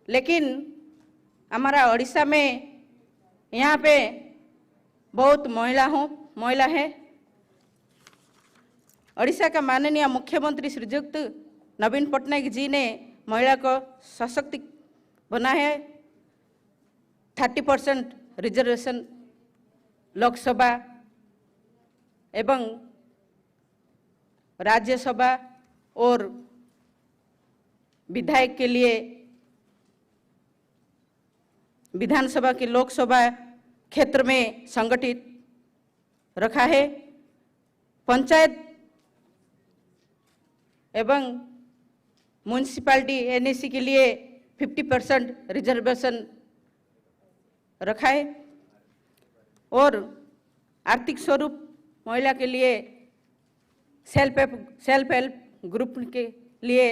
लेकिन हमारा ओडिशा में यहाँ पे बहुत महिला है। ओडिशा का माननीय मुख्यमंत्री श्रीयुक्त नवीन पटनायक जी ने महिला को सशक्त बना है। 30% रिजर्वेशन लोकसभा एवं राज्यसभा और विधायक के लिए विधानसभा की लोकसभा क्षेत्र में संगठित रखा है। पंचायत एवं म्युनिसिपैलिटी NEC के लिए 50% रिजर्वेशन रखा है और आर्थिक स्वरूप महिला के लिए सेल्फ हेल्प ग्रुप के लिए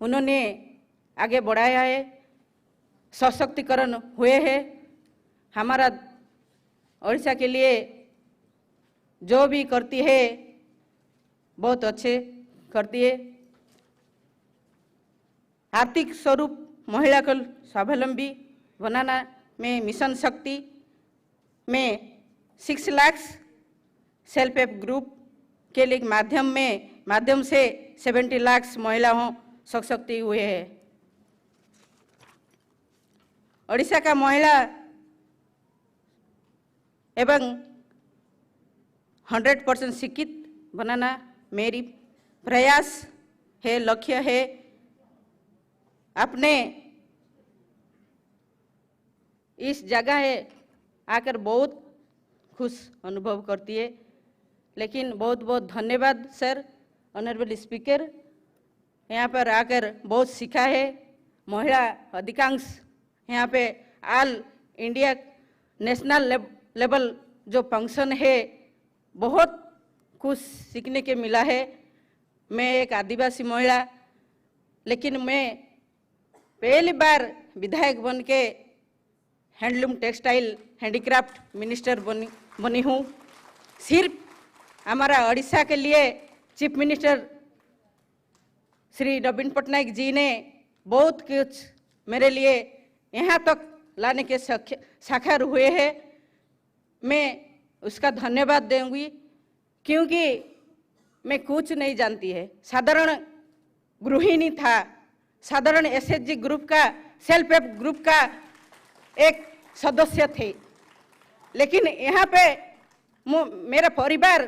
उन्होंने आगे बढ़ाया है, सशक्तिकरण हुए हैं। हमारा ओडिशा के लिए जो भी करती है बहुत अच्छे करती है। आर्थिक स्वरूप महिला को स्वावलंबी बनाना में मिशन शक्ति में 6 लाख सेल्फ हेल्प ग्रुप के लिए माध्यम से 70 लाख महिलाओं सशक्त हुए हैं। ओडिशा का महिला एवं 100% शिक्षित बनाना मेरी प्रयास है, लक्ष्य है। अपने इस जगह है आकर बहुत खुश अनुभव करती है। लेकिन बहुत बहुत धन्यवाद सर, ऑनरेबल स्पीकर, यहाँ पर आकर बहुत सीखा है। महिला अधिकांश यहाँ पे ऑल इंडिया नेशनल लेवल जो फंक्शन है बहुत कुछ सीखने के मिला है। मैं एक आदिवासी महिला, लेकिन मैं पहली बार विधायक बन के हैंडलूम टेक्सटाइल हैंडीक्राफ्ट मिनिस्टर बनी हूँ। सिर्फ हमारा उड़ीसा के लिए चीफ मिनिस्टर श्री नवीन पटनायक जी ने बहुत कुछ मेरे लिए यहाँ तक लाने के साकार हुए हैं। मैं उसका धन्यवाद दूंगी, क्योंकि मैं कुछ नहीं जानती है, साधारण गृहिणी था, साधारण एसएचजी ग्रुप का, सेल्फ हेल्प ग्रुप का एक सदस्य थे। लेकिन यहाँ पे मेरा परिवार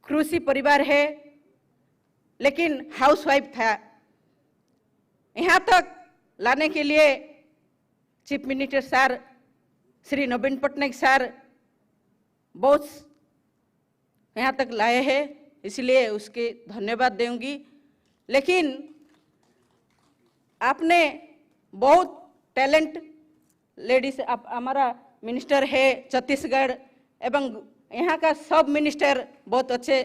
कृषि परिवार है, लेकिन हाउसवाइफ था। यहाँ तक लाने के लिए चीफ मिनिस्टर सर श्री नवीन पटनायक सर बहुत यहाँ तक लाए हैं, इसलिए उसके धन्यवाद दूंगी। लेकिन आपने बहुत टैलेंट लेडीज, आप हमारा मिनिस्टर है छत्तीसगढ़, एवं यहाँ का सब मिनिस्टर बहुत अच्छे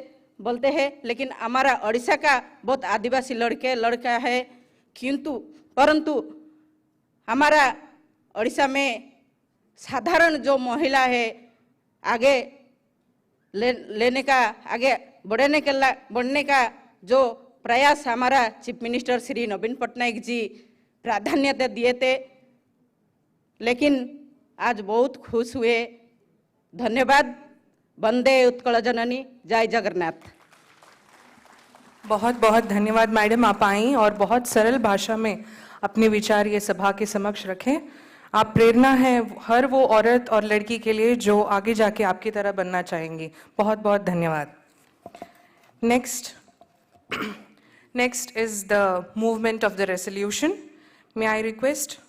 बोलते हैं, लेकिन हमारा उड़ीसा का बहुत आदिवासी लड़का है। परंतु हमारा उड़ीसा में साधारण जो महिला है आगे लेने का, आगे बढ़ने का जो प्रयास हमारा चीफ मिनिस्टर श्री नवीन पटनायक जी प्राधान्यता दिए थे, लेकिन आज बहुत खुश हुए। धन्यवाद। वंदे उत्कल जननी, जय जगन्नाथ। बहुत बहुत धन्यवाद मैडम, आप आई और बहुत सरल भाषा में अपने विचार ये सभा के समक्ष रखें। आप प्रेरणा है हर वो औरत और लड़की के लिए जो आगे जाके आपकी तरह बनना चाहेंगी। बहुत बहुत धन्यवाद। Next is the movement of the resolution. May I request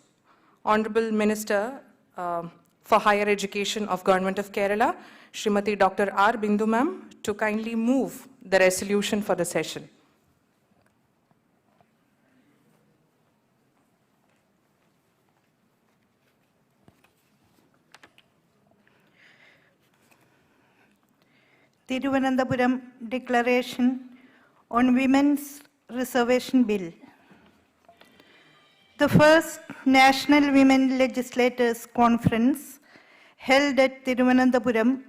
Honorable Minister for Higher Education of Government of Kerala, Srimati Dr. R. Bindu ma'am, to kindly move the resolution for the session. Thiruvananthapuram Declaration on Women's Reservation Bill. The first National Women Legislators Conference held at Thiruvananthapuram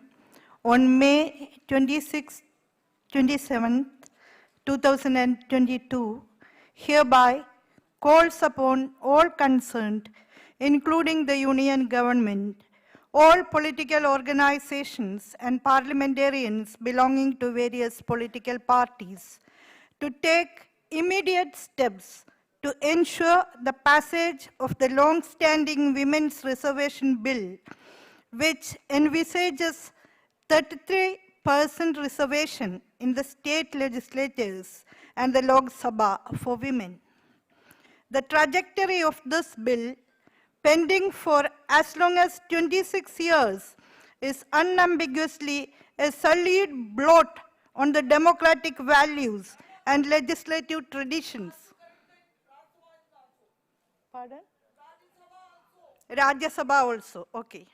on May 27, 2022, hereby calls upon all concerned, including the Union Government, all political organizations and parliamentarians belonging to various political parties, to take immediate steps to ensure the passage of the long-standing Women's Reservation Bill, which envisages 33% reservation in the state legislatures and the Lok Sabha for women. The trajectory of this bill, pending for as long as 26 years, is unambiguously a solid blot on the democratic values and legislative traditions. Pardon? Rajya Sabha also, okay.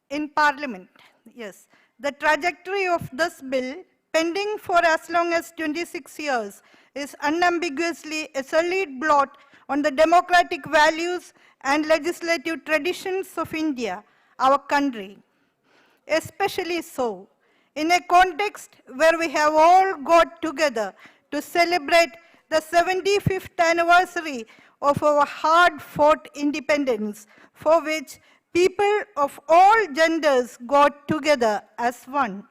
In Parliament, yes. The trajectory of this bill, pending for as long as 26 years, is unambiguously a solid blot on the democratic values and legislative traditions of India, our country. Especially so, in a context where we have all got together to celebrate the 75th anniversary of our hard-fought independence, for which people of all genders got together as one.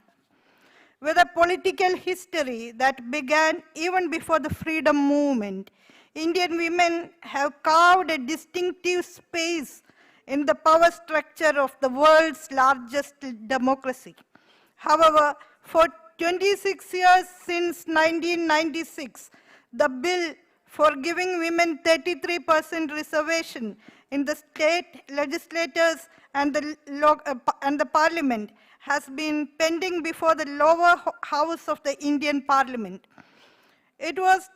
With a political history that began even before the freedom movement, Indian women have carved a distinctive space in the power structure of the world's largest democracy. However, for 26 years since 1996, the bill for giving women 33% reservation in the state legislatures and the parliament has been pending before the lower house of the Indian Parliament. It was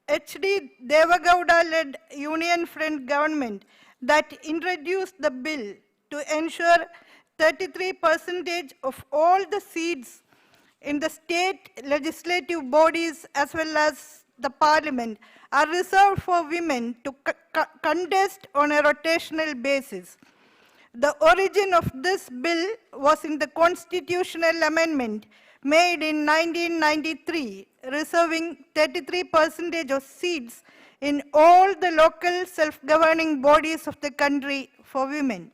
H.D. Devagowda-led Union Front government that introduced the bill to ensure 33% of all the seats in the state legislative bodies as well as the parliament are reserved for women to contest on a rotational basis. The origin of this bill was in the constitutional amendment made in 1993, reserving 33% of seats in all the local self-governing bodies of the country for women.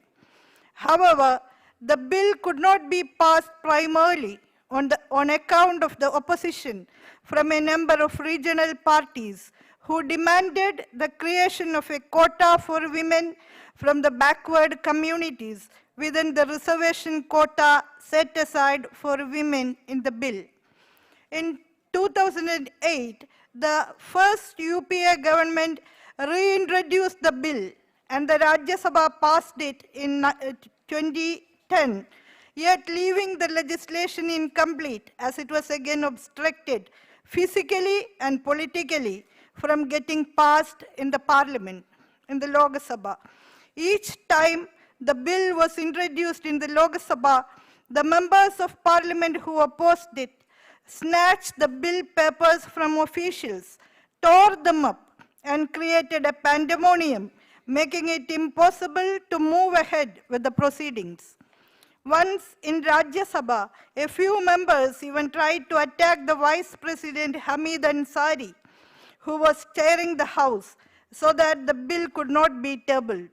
However, the bill could not be passed primarily on account of the opposition from a number of regional parties who demanded the creation of a quota for women from the backward communities within the reservation quota set aside for women in the bill. In 2008, the first UPA government reintroduced the bill and the Rajya Sabha passed it in 2010, yet leaving the legislation incomplete as it was again obstructed physically and politically from getting passed in the parliament, in the Lok Sabha. Each time the bill was introduced in the Lok Sabha, the members of parliament who opposed it snatched the bill papers from officials, tore them up, and created a pandemonium, making it impossible to move ahead with the proceedings. Once in Rajya Sabha, a few members even tried to attack the Vice President Hamid Ansari, who was chairing the House, so that the bill could not be tabled.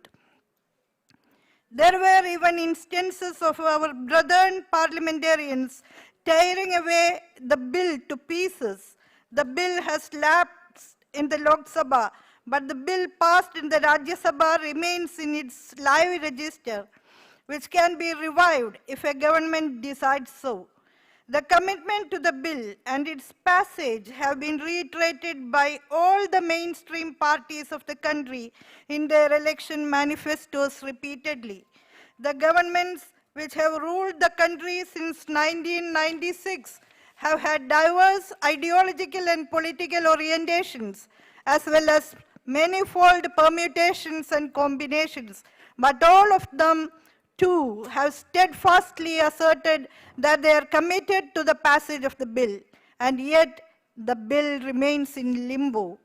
There were even instances of our brethren parliamentarians tearing away the bill to pieces. The bill has lapsed in the Lok Sabha, but the bill passed in the Rajya Sabha remains in its live register, which can be revived if a government decides so. The commitment to the bill and its passage have been reiterated by all the mainstream parties of the country in their election manifestos repeatedly. The governments which have ruled the country since 1996 have had diverse ideological and political orientations, as well as manifold permutations and combinations, but all of them too have steadfastly asserted that they are committed to the passage of the bill, and yet the bill remains in limbo.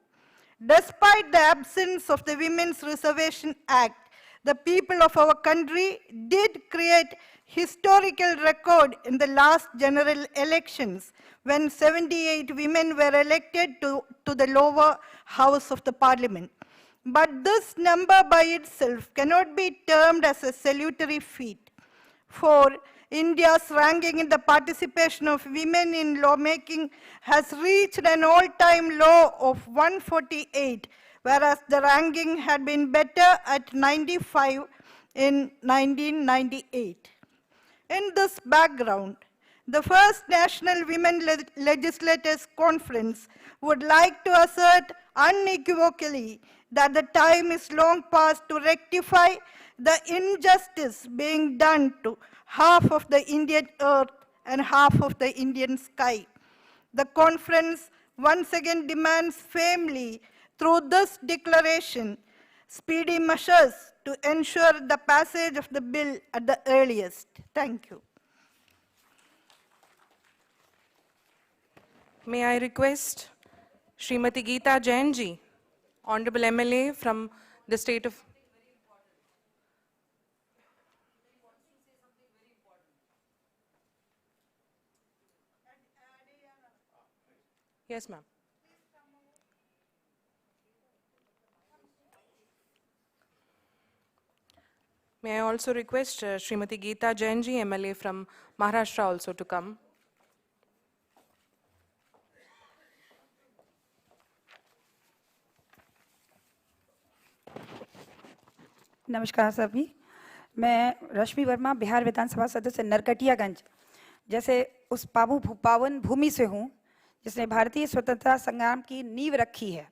Despite the absence of the Women's Reservation Act, the people of our country did create historical record in the last general elections when 78 women were elected to the lower house of the parliament. But this number by itself cannot be termed as a salutary feat, for India's ranking in the participation of women in lawmaking has reached an all-time low of 148, whereas the ranking had been better at 95 in 1998. In this background, the first National Women Legislators Conference would like to assert unequivocally that the time is long past to rectify the injustice being done to half of the Indian earth and half of the Indian sky. The conference once again demands firmly through this declaration speedy measures to ensure the passage of the bill at the earliest. Thank you. May I request Srimati Geeta Jain ji, Honorable MLA from the state of... Yes, ma'am. May I also request Srimati Geeta Jain ji, MLA from Maharashtra also to come. नमस्कार सभी, मैं रश्मि वर्मा बिहार विधानसभा सदस्य नरकटियागंज जैसे उस पावन भूमि से हूँ जिसने भारतीय स्वतंत्रता संग्राम की नींव रखी है।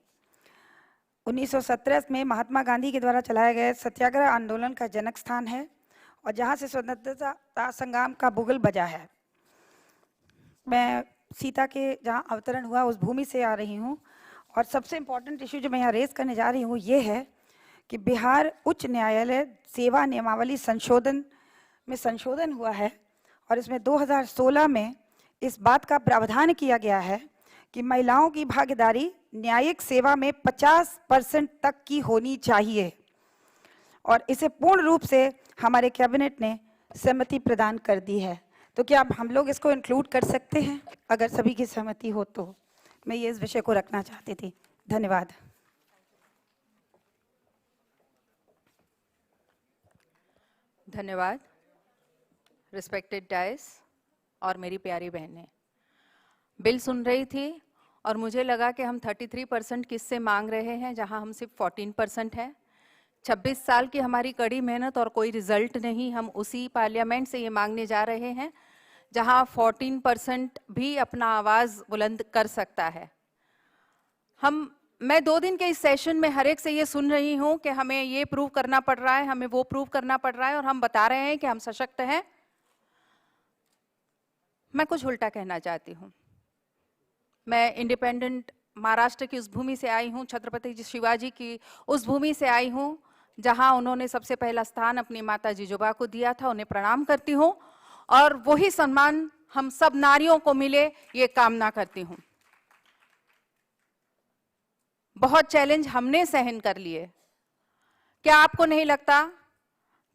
1917 में महात्मा गांधी के द्वारा चलाए गए सत्याग्रह आंदोलन का जनक स्थान है और जहाँ से स्वतंत्रता संग्राम का बुगल बजा है। मैं सीता के जहाँ अवतरण हुआ उस भूमि से आ रही हूँ और सबसे इम्पोर्टेंट इशू जो मैं यहाँ रेज करने जा रही हूँ ये है कि बिहार उच्च न्यायालय सेवा नियमावली संशोधन में संशोधन हुआ है और इसमें 2016 में इस बात का प्रावधान किया गया है कि महिलाओं की भागीदारी न्यायिक सेवा में 50% तक की होनी चाहिए और इसे पूर्ण रूप से हमारे कैबिनेट ने सहमति प्रदान कर दी है। तो क्या हम लोग इसको इंक्लूड कर सकते हैं? अगर सभी की सहमति हो तो मैं ये इस विषय को रखना चाहती थी। धन्यवाद। धन्यवाद। रिस्पेक्टेड डाइस और मेरी प्यारी बहनें, बिल सुन रही थी और मुझे लगा कि हम 33% किससे मांग रहे हैं जहां हम सिर्फ 14% है। 26 साल की हमारी कड़ी मेहनत और कोई रिजल्ट नहीं, हम उसी पार्लियामेंट से ये मांगने जा रहे हैं जहां 14% भी अपना आवाज़ बुलंद कर सकता है। मैं 2 दिन के इस सेशन में हर एक से ये सुन रही हूँ कि हमें ये प्रूव करना पड़ रहा है, हमें वो प्रूव करना पड़ रहा है और हम बता रहे हैं कि हम सशक्त हैं। मैं कुछ उल्टा कहना चाहती हूँ। मैं इंडिपेंडेंट महाराष्ट्र की उस भूमि से आई हूँ, छत्रपति शिवाजी की उस भूमि से आई हूँ जहाँ उन्होंने सबसे पहला स्थान अपनी माता जिजोबा को दिया था। उन्हें प्रणाम करती हूँ और वही सम्मान हम सब नारियों को मिले, ये कामना करती हूँ। बहुत चैलेंज हमने सहन कर लिए। क्या आपको नहीं लगता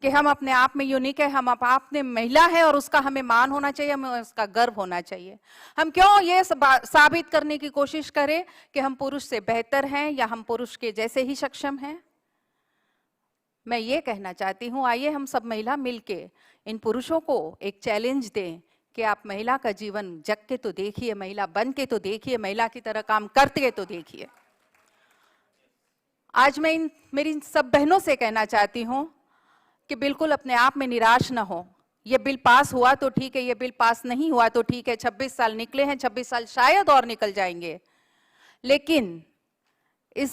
कि हम अपने आप में यूनिक है? हम आप में महिला है और उसका हमें मान होना चाहिए, हमें उसका गर्व होना चाहिए। हम क्यों ये साबित करने की कोशिश करें कि हम पुरुष से बेहतर हैं या हम पुरुष के जैसे ही सक्षम हैं? मैं ये कहना चाहती हूँ, आइए हम सब महिला मिलके इन पुरुषों को एक चैलेंज दें कि आप महिला का जीवन जग के तो देखिए, महिला बन के तो देखिए, महिला की तरह काम करते तो देखिए। आज मैं मेरी सब बहनों से कहना चाहती हूँ कि बिल्कुल अपने आप में निराश न हो। ये बिल पास हुआ तो ठीक है, ये बिल पास नहीं हुआ तो ठीक है। 26 साल निकले हैं, 26 साल शायद और निकल जाएंगे, लेकिन इस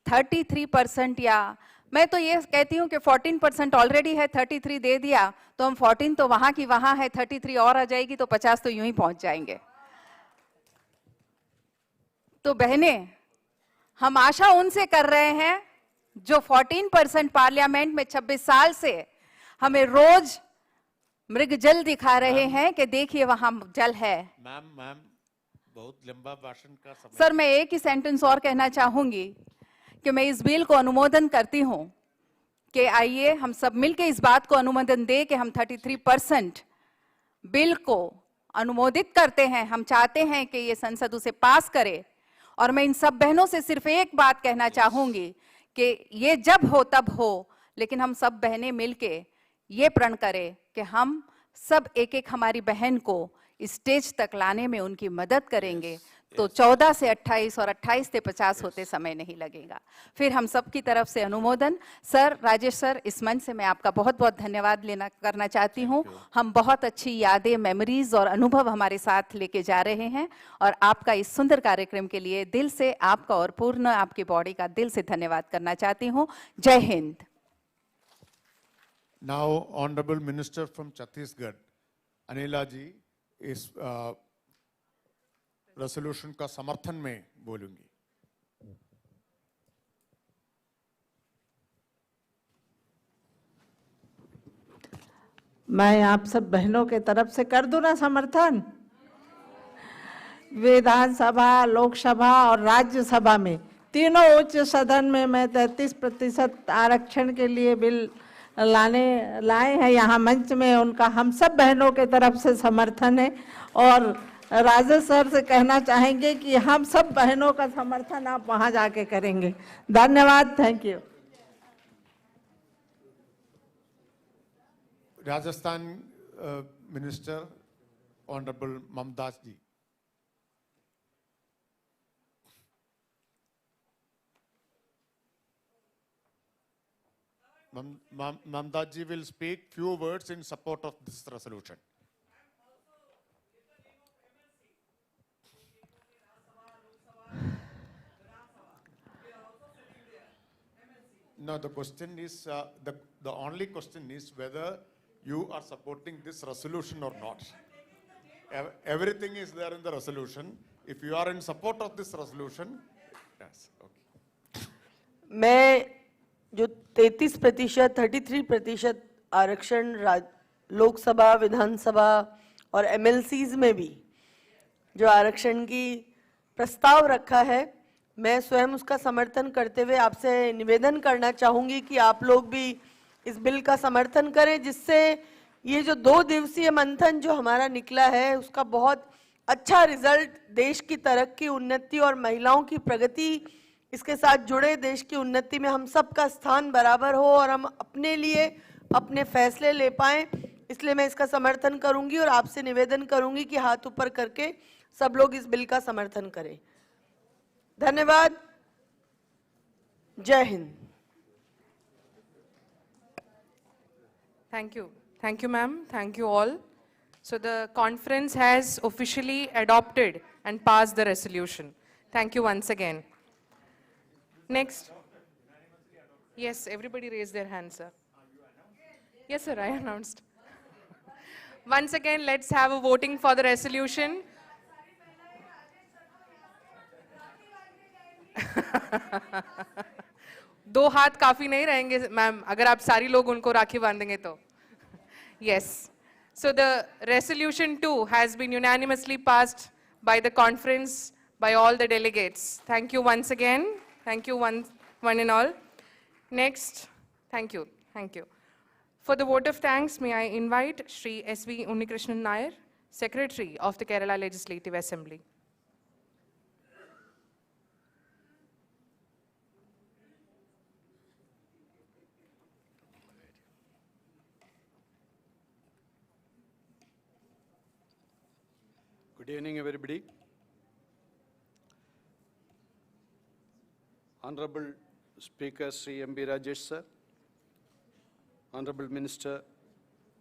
33% या मैं तो ये कहती हूँ कि 14% ऑलरेडी है, 33 दे दिया तो हम 14 तो वहां की वहां है, 33 और आ जाएगी तो 50 तो यूं ही पहुंच जाएंगे। तो बहनें, हम आशा उनसे कर रहे हैं जो 14% पार्लियामेंट में 26 साल से हमें रोज मृग जल दिखा रहे हैं कि देखिए वहां जल है। मैम बहुत लंबा भाषण का समय। सर, मैं एक ही सेंटेंस और कहना चाहूंगी कि मैं इस बिल को अनुमोदन करती हूं कि आइए हम सब मिलकर इस बात को अनुमोदन दें कि हम 33% बिल को अनुमोदित करते हैं। हम चाहते हैं कि ये संसद उसे पास करे और मैं इन सब बहनों से सिर्फ एक बात कहना चाहूंगी कि ये जब हो तब हो, लेकिन हम सब बहनें मिलके ये प्रण करें कि हम सब एक एक हमारी बहन को स्टेज तक लाने में उनकी मदद करेंगे। तो 14 से 28 और 28 से 50 होते समय नहीं लगेगा। फिर हम सब की तरफ से अनुमोदन। सर, राजेश सर, इस मंच से मैं आपका बहुत बहुत धन्यवाद करना चाहती हूँ। हम बहुत अच्छी यादें, मेमोरीज और अनुभव हमारे साथ लेके जा रहे हैं और आपका इस सुंदर कार्यक्रम के लिए दिल से आपका और पूर्ण आपकी बॉडी का दिल से धन्यवाद करना चाहती हूँ। जय Hind. Now, Honorable Minister from Chhattisgarh, Anila जी इस रेजोल्यूशन का समर्थन में बोलूंगी। मैं आप सब बहनों के तरफ से कर दूं ना समर्थन। विधानसभा, लोकसभा और राज्यसभा में तीनों उच्च सदन में मैं 33% आरक्षण के लिए बिल लाए हैं यहाँ मंच में, उनका हम सब बहनों के तरफ से समर्थन है। और राजेश सर से कहना चाहेंगे कि हम सब बहनों का समर्थन आप वहाँ जाके करेंगे। धन्यवाद, thank you. Rajasthan minister honourable Mumtaz ji. Mamdad ji will speak few words in support of this resolution. No, the question is, the only question is whether you are supporting this resolution or not. Everything is there in the resolution. If you are in support of this resolution, yes, okay. मैं जो 33% आरक्षण लोकसभा, विधानसभा और MLCs में भी जो आरक्षण की प्रस्ताव रखा है, मैं स्वयं उसका समर्थन करते हुए आपसे निवेदन करना चाहूंगी कि आप लोग भी इस बिल का समर्थन करें, जिससे ये जो 2 दिवसीय मंथन जो हमारा निकला है उसका बहुत अच्छा रिजल्ट, देश की तरक्की, उन्नति और महिलाओं की प्रगति, इसके साथ जुड़े देश की उन्नति में हम सबका स्थान बराबर हो और हम अपने लिए अपने फैसले ले पाएं, इसलिए मैं इसका समर्थन करूंगी और आपसे निवेदन करूंगी कि हाथ ऊपर करके सब लोग इस बिल का समर्थन करें। धन्यवाद। जय Hind. Thank you, ma'am. Thank you all. So the conference has officially adopted and passed the resolution. Thank you once again. Next. Yes, everybody raised their hands, sir. Yes, sir, I announced. Once again, let's have a voting for the resolution. दो हाथ काफी नहीं रहेंगे ma'am, अगर आप सारी लोग उनको राखी बांधेंगे तो. Yes. So the resolution 2 has been unanimously passed by the conference, by all the delegates. Thank you once again. Thank you one and all. Next, thank you. For the vote of thanks, may I invite Shri S.V. Unnikrishnan Nair, Secretary of the Kerala Legislative Assembly. Good evening, everybody. Honorable Speaker Sri M.B. Rajesh sir, Honorable Minister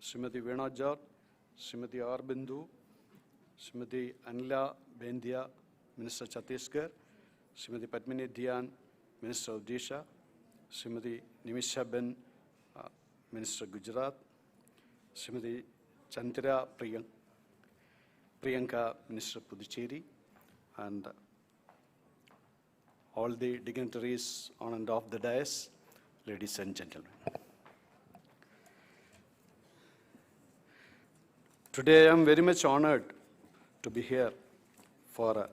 Srimati Veena George, Srimati R. Bindu, Srimati Anila Bendia, Minister Chhattisgarh, Srimati Padmini Dhyan, Minister of Odisha, Srimati Niyamasabha, Minister Gujarat, Srimati Chandra Priyanka, Minister Puducherry, and all the dignitaries on and off the dais, ladies and gentlemen. Today I am very much honored to be here for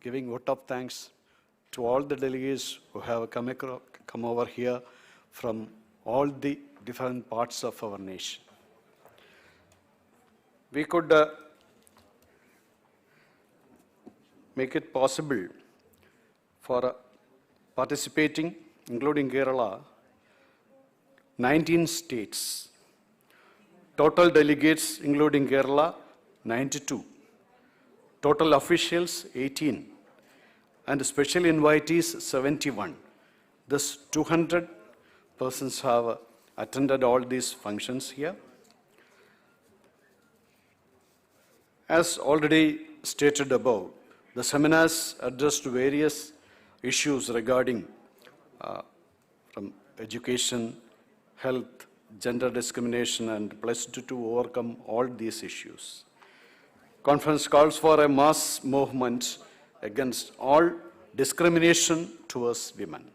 giving vote of thanks to all the delegates who have come over here from all the different parts of our nation. We could make it possible for participating, including Kerala, 19 states. Total delegates, including Kerala, 92. Total officials, 18. And special invitees, 71. Thus, 200 persons have attended all these functions here. As already stated above, the seminars addressed various issues regarding from education, health, gender discrimination, and pledged to overcome all these issues. Conference calls for a mass movement against all discrimination towards women.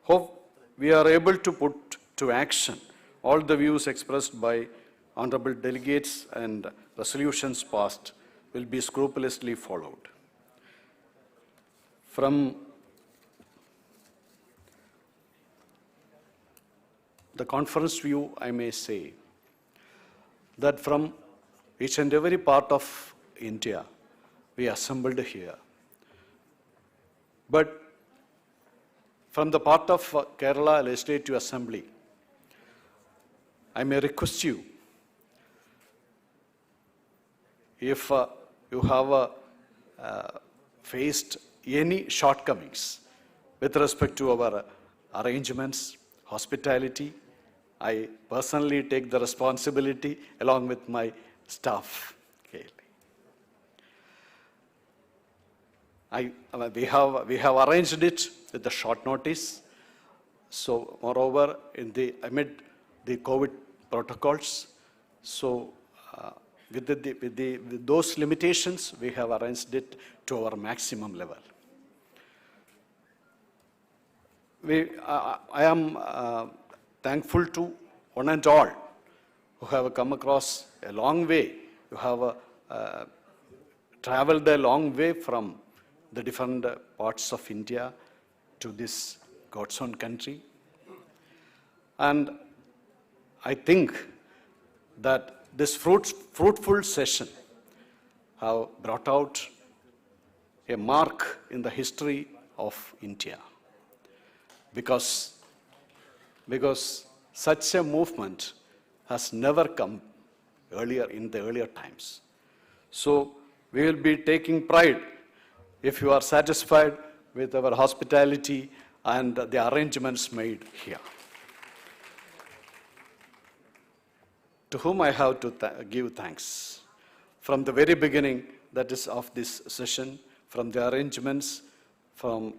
Hope we are able to put to action all the views expressed by honorable delegates, and resolutions passed will be scrupulously followed. From the conference view, I may say that from each and every part of India, we assembled here. But from the part of Kerala Legislative Assembly, I may request you, if you have faced any shortcomings with respect to our arrangements, hospitality, I personally take the responsibility along with my staff. We have arranged it with a short notice. So, moreover, amid the COVID protocols, so with those limitations, we have arranged it to our maximum level. I am thankful to one and all who have come across a long way, who have traveled a long way from the different parts of India to this God's own country. And I think that this fruitful session have brought out a mark in the history of India, because such a movement has never come earlier in the earlier times. So we will be taking pride if you are satisfied with our hospitality and the arrangements made here. To whom I have to give thanks. From the very beginning, that is of this session, from the arrangements, from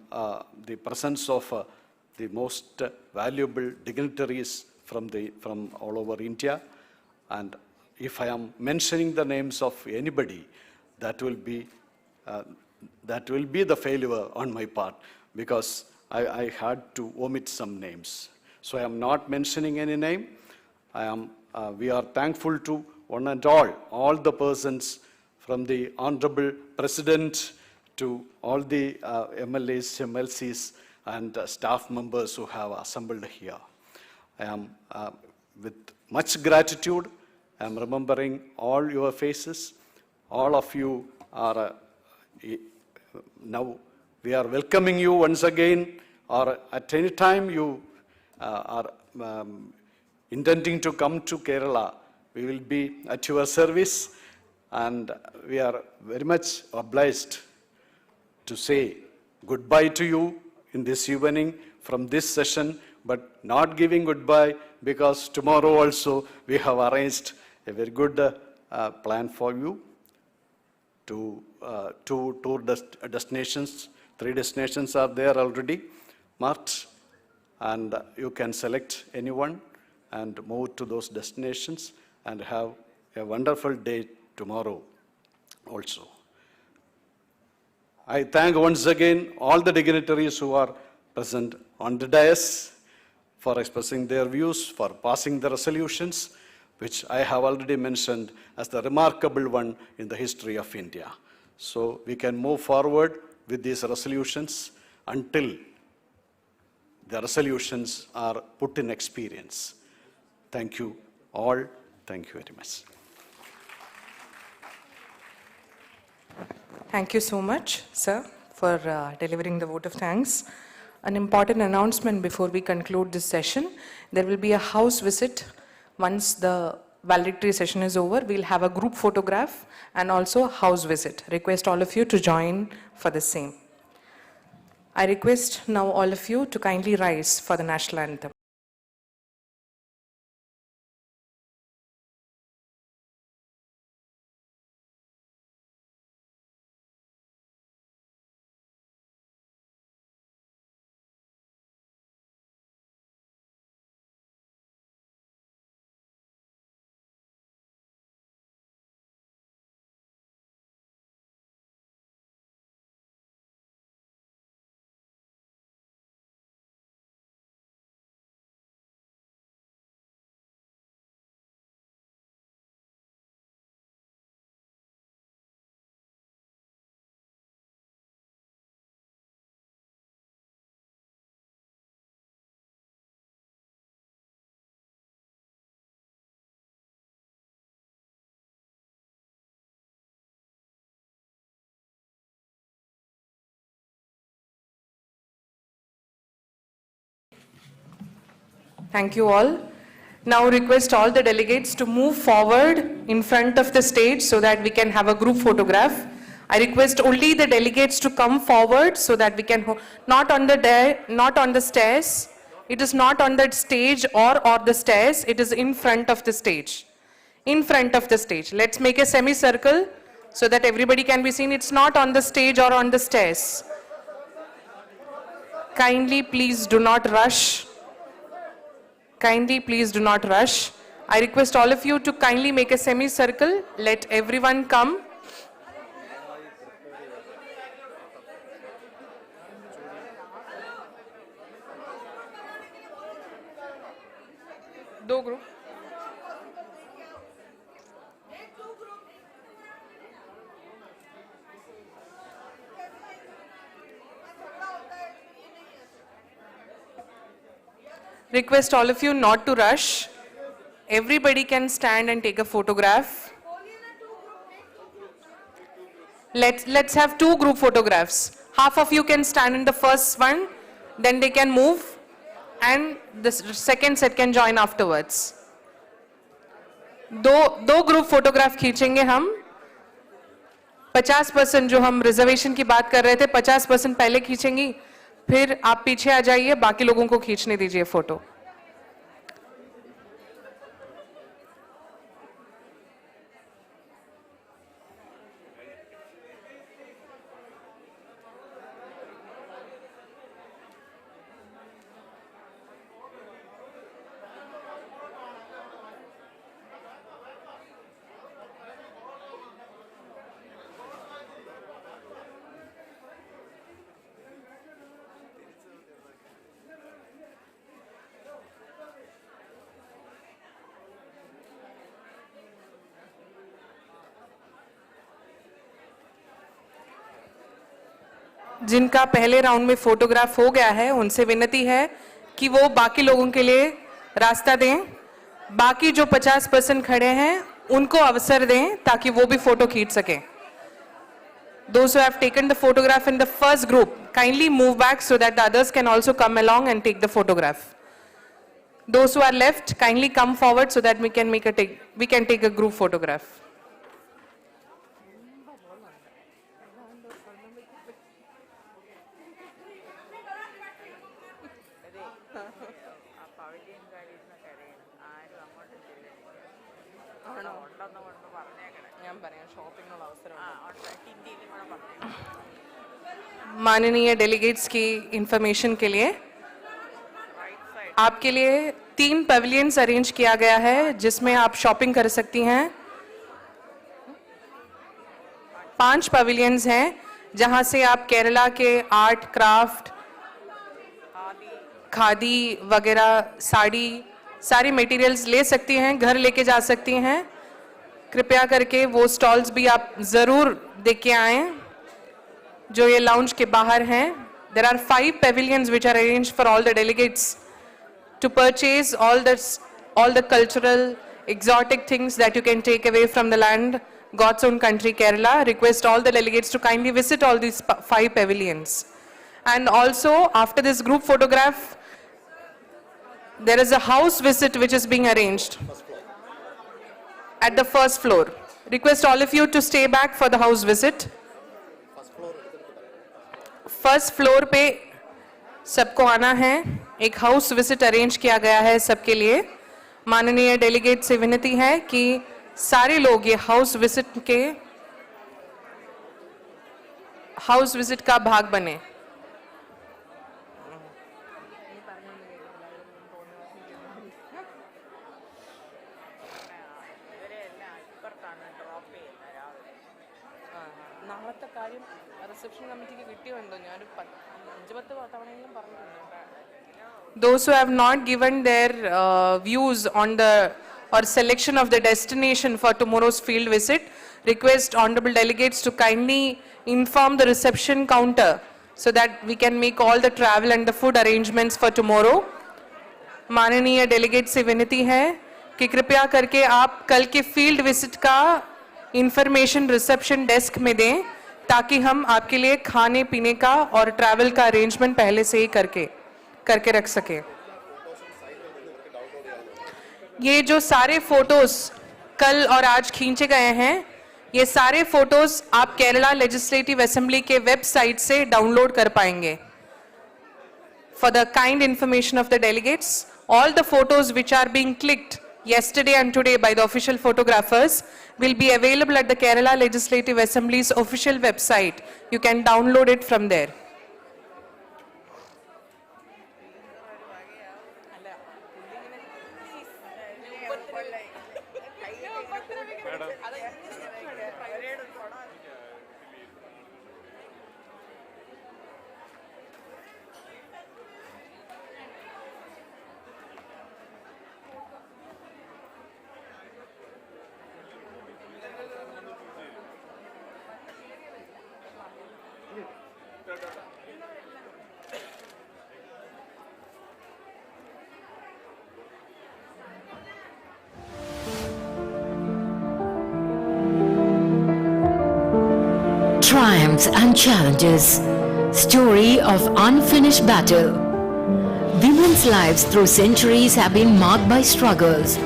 the presence of the most valuable dignitaries from all over India. And if I am mentioning the names of anybody, that will be the failure on my part, because I had to omit some names. So I am not mentioning any name. We are thankful to one and all the persons, from the Honorable President to all the MLAs, MLCs, and staff members who have assembled here. I am, with much gratitude, I am remembering all your faces. All of you are, now we are welcoming you once again, or at any time you are intending to come to Kerala, we will be at your service, and we are very much obliged to say goodbye to you in this evening from this session, but not giving goodbye, because tomorrow also we have arranged a very good plan for you. Two tour destinations, 3 destinations are there already marked, and you can select anyone and move to those destinations and have a wonderful day tomorrow also. I thank once again all the dignitaries who are present on the dais for expressing their views, for passing the resolutions, which I have already mentioned as the remarkable one in the history of India. So we can move forward with these resolutions until the resolutions are put in experience. Thank you all. Thank you very much. Thank you so much, sir, for delivering the vote of thanks. An important announcement before we conclude this session. There will be a house visit once the valedictory session is over. We'll have a group photograph and also a house visit. Request all of you to join for the same. I request now all of you to kindly rise for the national anthem. Thank you all. Now request all the delegates to move forward in front of the stage so that we can have a group photograph. I request only the delegates to come forward so that we can, not on the stairs. It is not on the stage or the stairs. It is in front of the stage. In front of the stage. Let's make a semicircle so that everybody can be seen. It's not on the stage or on the stairs. Kindly please do not rush. Kindly please do not rush. I request all of you to kindly make a semicircle. Let everyone come. दो group Request all of you not to rush. Everybody can stand and take a photograph. Let's have 2 group photographs. Half of you can stand in the first one, then they can move, and the second set can join afterwards. दो group photograph खींचेंगे हम. 50% जो हम reservation की बात कर रहे थे, 50% पहले खींचेंगी, फिर आप पीछे आ जाइए, बाकी लोगों को खींचने दीजिए फोटो. जिनका पहले राउंड में फोटोग्राफ हो गया है, उनसे विनती है कि वो बाकी लोगों के लिए रास्ता दें. बाकी जो 50% खड़े हैं, उनको अवसर दें ताकि वो भी फोटो खींच सकें. Those who have taken the photograph in the first group, kindly move back so that the others can also come along and take the photograph. Those who are left, kindly come forward so that we can take a group photograph. माननीय delegates की information के लिए आपके लिए 3 pavilions arrange किया गया है जिसमें आप शॉपिंग कर सकती हैं. 5 पवेलियंस हैं जहां से आप केरला के आर्ट, क्राफ्ट, खादी वगैरह, साड़ी, सारी मटेरियल्स ले सकती हैं, घर लेके जा सकती हैं. कृपया करके वो स्टॉल्स भी आप जरूर देख के आएं जो ये लाउंज के बाहर हैं. There are 5 pavilions which are arranged for all the delegates to purchase all the cultural, exotic things that you can take away from the land, God's own country, Kerala. Request all the delegates to kindly visit all these 5 pavilions. And also, after this group photograph, there is a house visit which is being arranged at the first floor. Request all of you to stay back for the house visit. First floor पे सबको आना है. एक house visit arrange किया गया है सबके लिए. माननीय डेलीगेट से विनती है कि सारे लोग ये हाउस विजिट का भाग बने. നാളത്തെ കാര്യം റിസപ്ഷൻ കമ്മിറ്റിക്ക് കിട്ടിയുണ്ടോ? ഞാനൊരു 5-10 തവണയെങ്കിലും പറഞ്ഞിട്ടുണ്ട്. Those who have not given their views on the or selection of the destination for tomorrow's field visit, request honorable delegates to kindly inform the reception counter so that we can make all the travel and the food arrangements for tomorrow. माननीय delegate से विनती है कि कृपया करके आप कल के फील्ड विजिट का इंफॉर्मेशन रिसेप्शन डेस्क में दें ताकि हम आपके लिए खाने पीने का और ट्रैवल का अरेंजमेंट पहले से ही करके रख सकें. ये जो सारे फोटोज कल और आज खींचे गए हैं, ये सारे फोटोज आप केरला लेजिस्लेटिव असेंबली के वेबसाइट से डाउनलोड कर पाएंगे. For the kind information of the delegates, all the photos which are being clicked yesterday and today by the official photographers will be available at the Kerala Legislative Assembly's official website. You can download it from there. Triumphs and challenges. Story of unfinished battle. Women's lives through centuries have been marked by struggles,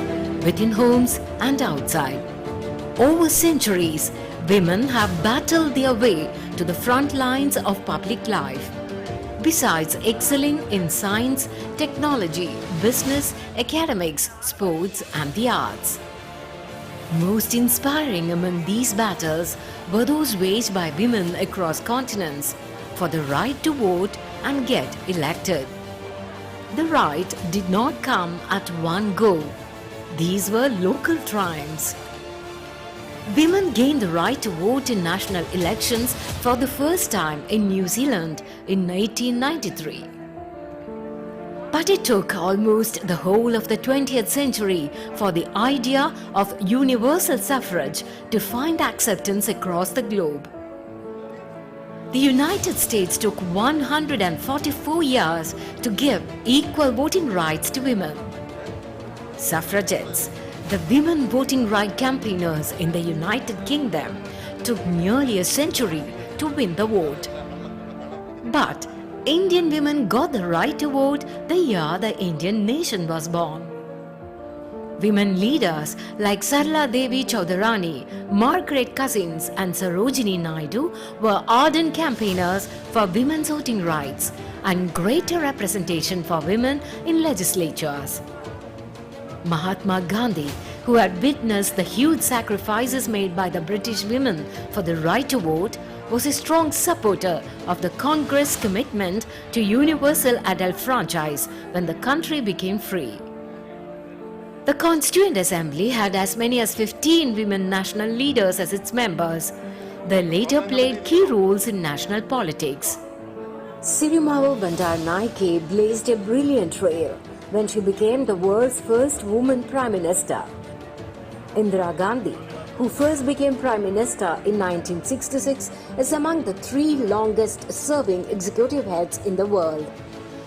within homes and outside. Over centuries, women have battled their way to the front lines of public life. Besides excelling in science, technology, business, academics, sports and the arts. Most inspiring among these battles were those waged by women across continents for the right to vote and get elected. The right did not come at one go. These were local triumphs. Women gained the right to vote in national elections for the first time in New Zealand in 1893. But it took almost the whole of the 20th century for the idea of universal suffrage to find acceptance across the globe. The United States took 144 years to give equal voting rights to women. Suffragettes, the women voting right campaigners in the United Kingdom, took nearly a century to win the vote. But Indian women got the right to vote the year the Indian nation was born. Women leaders like Sarla Devi Chaudharani, Margaret Cousins and Sarojini Naidu were ardent campaigners for women's voting rights and greater representation for women in legislatures. Mahatma Gandhi, who had witnessed the huge sacrifices made by the British women for the right to vote, was a strong supporter of the Congress' commitment to universal adult franchise when the country became free. The Constituent Assembly had as many as 15 women national leaders as its members. They later played key roles in national politics. Sirumavo Bandaranaike blazed a brilliant trail when she became the world's first woman Prime Minister. Indira Gandhi, who first became Prime Minister in 1966, is among the 3 longest-serving executive heads in the world.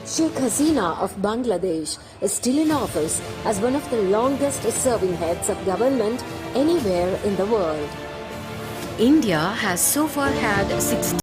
Sheikh Hasina of Bangladesh is still in office as one of the longest-serving heads of government anywhere in the world. India has so far had 16